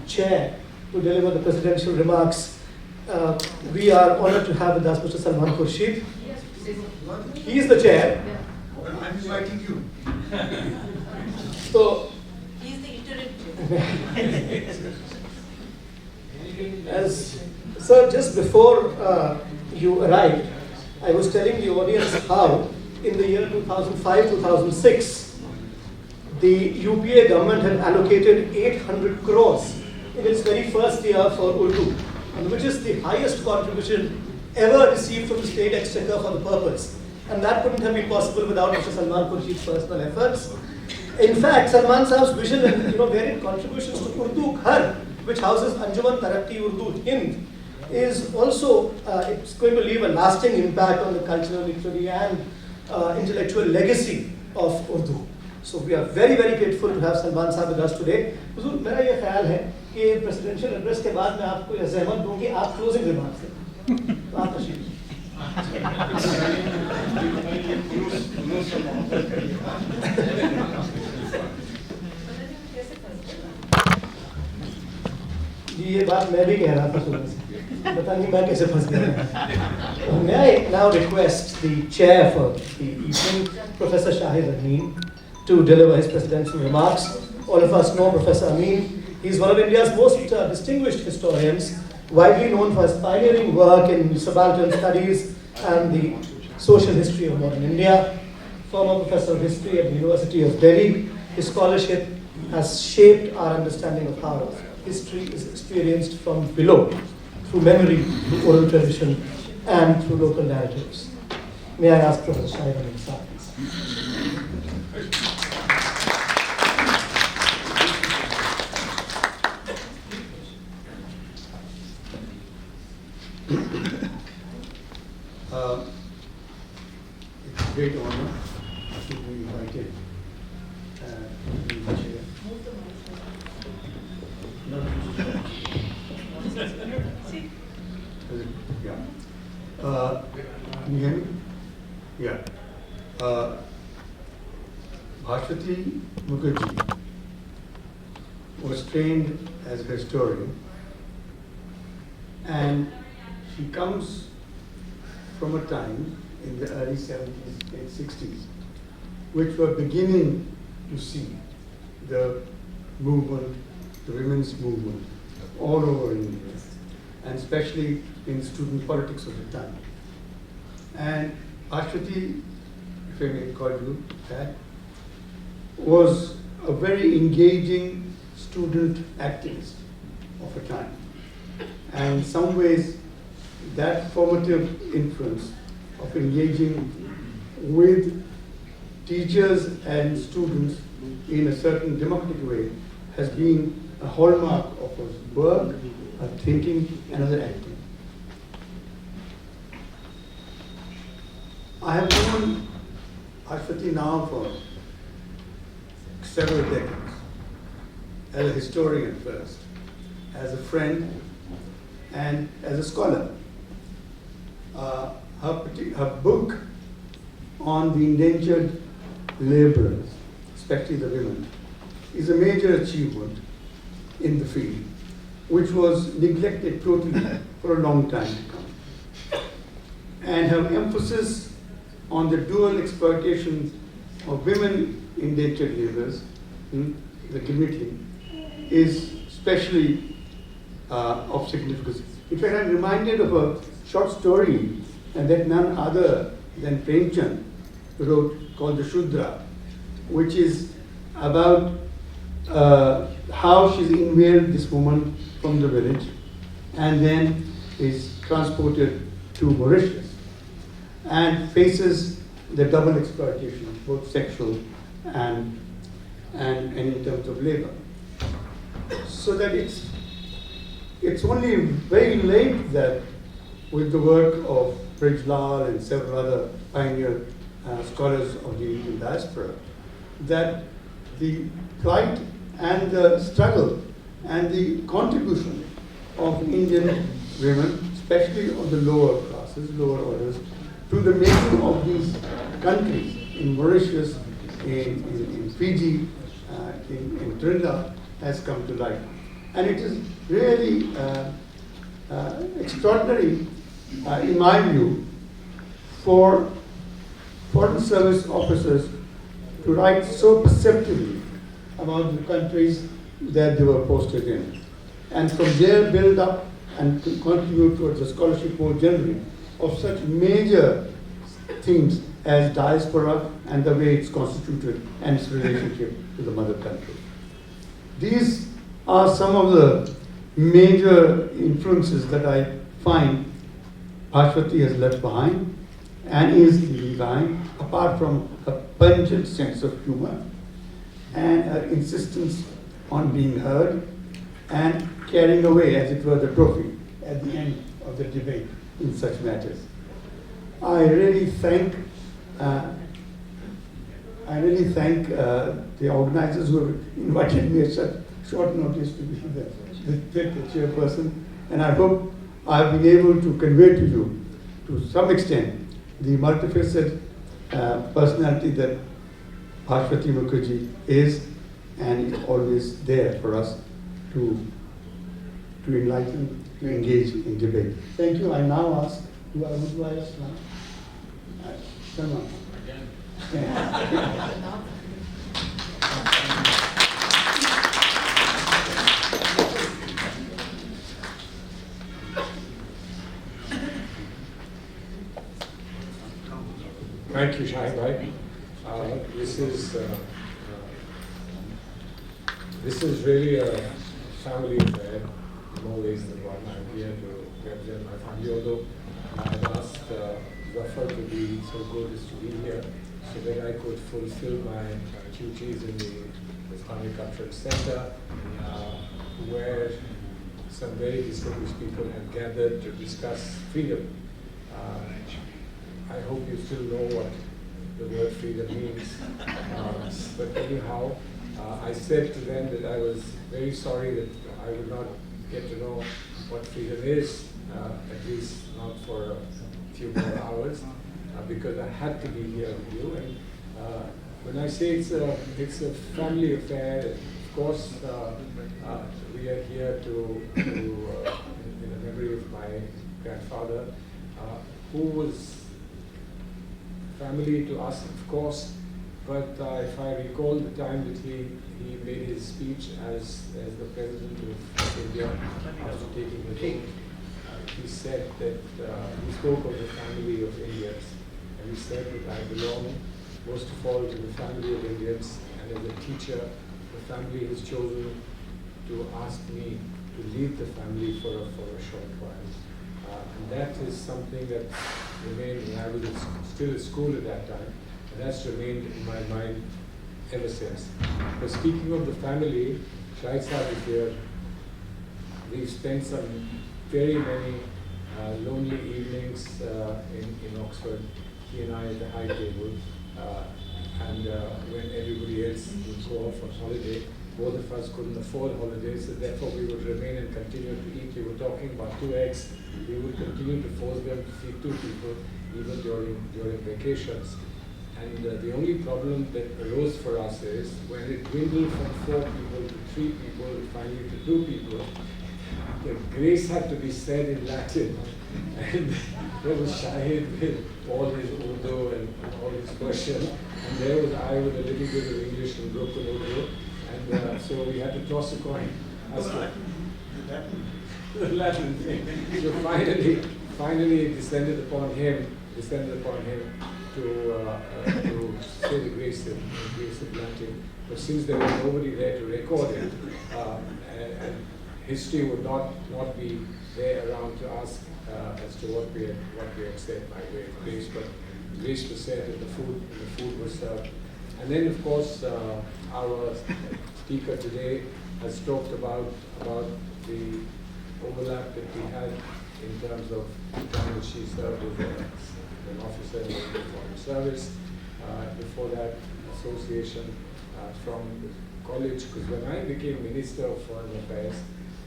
chair to deliver the presidential remarks, we are honored to have with us Mr. Salman Khurshid. He is the chair. Yeah. I'm inviting you. So, He's the interim chair. Sir, just before you arrived, I was telling the audience how in the year 2005-2006, the UPA government had allocated 800 crores in its very first year for Urdu, and which is the highest contribution ever received from the state exchequer for the purpose. And that couldn't have been possible without Mr. Salman Khurshid's personal efforts. In fact, Salman Saab's vision and varied contributions to Urdu Ghar, which houses Anjuman Tarakki Urdu Hind, is also it's going to leave a lasting impact on the cultural, literary, and intellectual legacy of Urdu. So we are very, very grateful to have Salman Saab with us today. हुजूर, मेरा ये ख्याल है कि presidential address के बाद मैं आपको यह ज़हमत दूं कि आप क्लोजिंग रिमार्क्स दें। आप तशरीफ जी, ये बात मैं भी कह रहा था सुबह से, पता नहीं मैं कैसे फंस गया। May I now request the chair for the evening Professor Shahid Amin to deliver his presidential remarks. All of us know Professor Amin. He's one of India's most distinguished historians, widely known for his pioneering work in subaltern studies and the social history of modern India. Former professor of history at the University of Delhi, his scholarship has shaped our understanding of how history is experienced from below, through memory, through oral tradition, and through local narratives. May I ask Professor Shahid Amin to start, please? It's a great honor to be invited to be chair. Yeah. Can you hear me? Yeah. Bhaswati Mukherjee was trained as a historian, and she comes from a time in the early 70s and 60s, which were beginning to see the movement, the women's movement, all over India, and especially in student politics of the time. And Bhaswati, if I may call you that, was a very engaging student activist of her time. And in some ways, that formative influence of engaging with teachers and students in a certain democratic way has been a hallmark of her work, her thinking, and her acting. I have known Bhaswati now for several decades, as a historian first, as a friend, and as a scholar. Her book on the indentured laborers, especially the women, is a major achievement in the field, which was neglected totally for a long time to come. And her emphasis on the dual exploitation of women indentured laborers, the committee, is especially of significance. In fact, I'm reminded of a short story that none other than Premchand wrote, called The Shudra, which is about how she's unveiled this woman from the village and then is transported to Mauritius and faces the double exploitation, both sexual and in terms of labor. So that it's only very late that with the work of Brij Lal and several other pioneer scholars of the Indian diaspora, that the plight and the struggle and the contribution of Indian women, especially of the lower classes, lower orders, to the making of these countries in Mauritius, in Fiji, in Trinidad, has come to light. And it is really extraordinary, in my view, for foreign service officers to write so perceptively about the countries that they were posted in, and from there build up and contribute towards the scholarship more generally of such major themes as diaspora and the way it's constituted and its relationship to the mother country. These are some of the major influences that I find Bhaswati has left behind and is leaving behind, apart from a pungent sense of humor and her insistence on being heard and carrying away, as it were, the trophy at the end of the debate in such matters. I really thank the organizers who have invited me at such short notice to be the chairperson, and I hope I've been able to convey to you, to some extent, the multifaceted personality that Bhaswati Mukherjee is, and is always there for us to enlighten, to engage in debate. Thank you. I now ask, who I ask now? Salman. Thank you, Shahid Bhai. This is really a family affair in more ways than one. I'm here to represent my family, although I had asked Zafar to be so good as to be here so that I could fulfill my duties in the Islamic Cultural Center, where some very distinguished people have gathered to discuss freedom. I hope you still know what the word freedom means. But anyhow, I said to them that I was very sorry that I would not get to know what freedom is, at least not for a few more hours, because I had to be here with you. And when I say it's a family affair, of course, we are here to in the memory of my grandfather, who was family to us, of course, but if I recall the time that he made his speech as the President of India after taking the oath, he said that he spoke of the family of Indians, and he said that I belong most of all to the family of Indians, and as a teacher, the family has chosen to ask me to lead the family for a short while. And that is something that remained when I was still at school at that time, and that's remained in my mind ever since. But speaking of the family, Shahid Sahib is here. We've spent some very many lonely evenings in Oxford, he and I at the high table, and when everybody else would go off on holiday, both of us couldn't afford holidays, so therefore we would remain and continue to eat. We were talking about 2 eggs. We would continue to force them to feed 2 people, even during vacations. And the only problem that arose for us is when it dwindled from 4 people to 3 people, and finally to 2 people, the grace had to be said in Latin. And there was Shahid with all his Urdu and all his Persian, and there was I with a little bit of English and broken Urdu. And so we had to toss a coin as to the Latin thing. So finally it descended upon him to say the grace of Latin. But since there was nobody there to record it, and history would not be there around to ask as to what we had said by way of grace, but grace was said and the food was served. And then, of course, our speaker today has talked about the overlap that we had in terms of the time that she served as an officer in the Foreign Service. Before that, association from college, because when I became Minister of Foreign Affairs,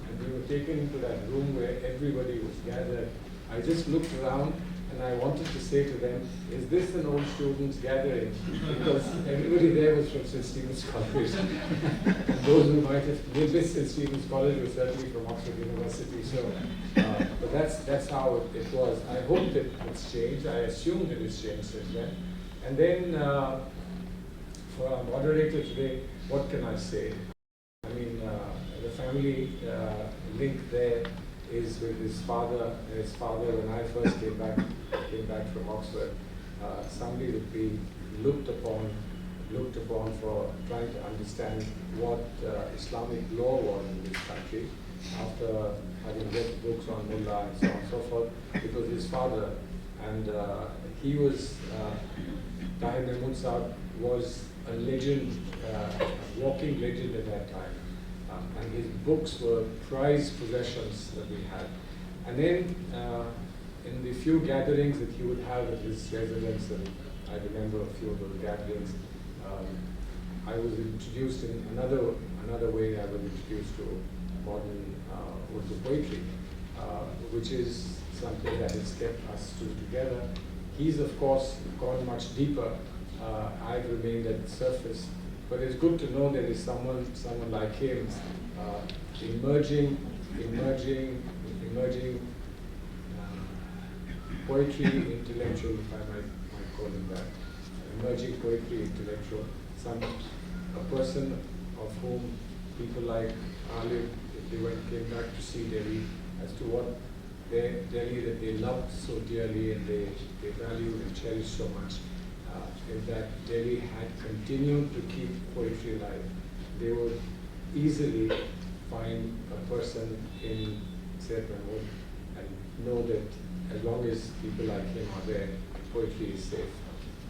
and we were taken into that room where everybody was gathered, I just looked around and I wanted to say to them, is this an old students gathering? Because everybody there was from St. Stephen's College. And those who might have lived at St. Stephen's College were certainly from Oxford University. So, but that's how it was. I hope that it's changed. I assume that it's changed since then. And then for our moderator today, what can I say? I mean, the family link there is with his father. His father, when I first came back from Oxford, somebody that we looked upon for trying to understand what Islamic law was in this country. After having read books on Mullah and so on and so forth, it was his father, and he was Tahir Mahmood Saab was a legend, a walking legend at that time. And his books were prized possessions that we had. And then in the few gatherings that he would have at his residence, and I remember a few of those gatherings, I was introduced in another way. I was introduced to modern Urdu poetry, which is something that has kept us two together. He's of course gone much deeper. I've remained at the surface. But it's good to know there is someone like him emerging poetry intellectual, if I might call him that. emerging poetry intellectual, a person of whom people like Alif, if they came back to see Delhi, as to what Delhi that they loved so dearly and they valued and cherished so much, if that Delhi had continued to keep poetry alive, they would easily find a person in Saif Mahmood and know that as long as people like him are there, poetry is safe.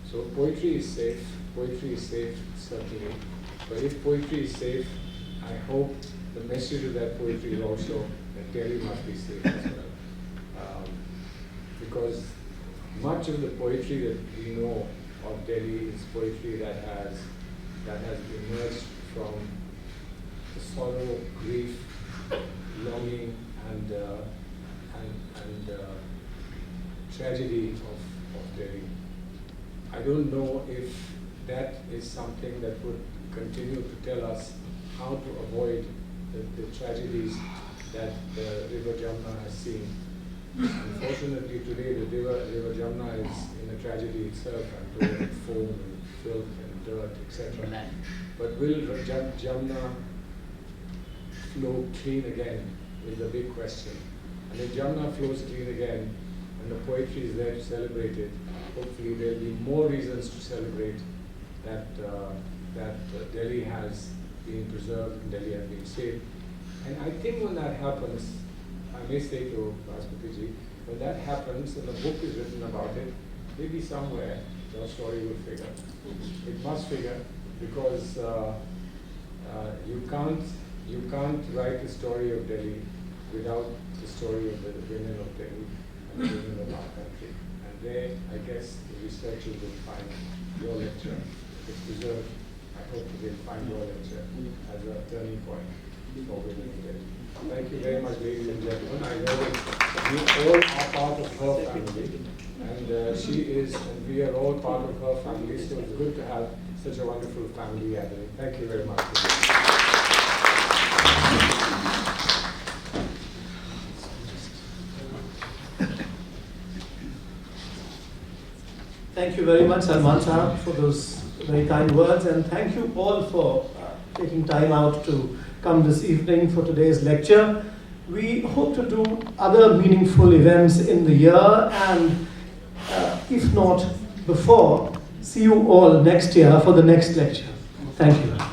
So poetry is safe certainly, but if poetry is safe, I hope the message of that poetry is also that Delhi must be safe as well. Because much of the poetry that we know of Delhi is poetry that has emerged from the sorrow, grief, longing, and tragedy of Delhi. I don't know if that is something that would continue to tell us how to avoid the tragedies that the river Jamna has seen. Unfortunately, today the river Jamna is in a tragedy itself, and with foam and filth and dirt, etc. But will Jamna flow clean again is the big question. And if Jamna flows clean again, and the poetry is there to celebrate it, hopefully there will be more reasons to celebrate that Delhi has been preserved and Delhi has been saved. And I think when that happens, I may say to Bhaswati ji, when that happens and the book is written about it, maybe somewhere your story will figure. It must figure, because you can't write the story of Delhi without the story of the women of Delhi and the women of our country. And there, I guess, the researchers will find your lecture. It's preserved. I hope that they'll find your lecture as a turning point for women in Delhi. Thank you very much, ladies and gentlemen. I know that you all are part of her family, and she is, and we are all part of her family, so it's good to have such a wonderful family gathering. Thank you very much. Thank you very much, Salman Sahab, for those very kind words, and thank you all for taking time out to come this evening for today's lecture. We hope to do other meaningful events in the year, and if not before, see you all next year for the next lecture. Thank you.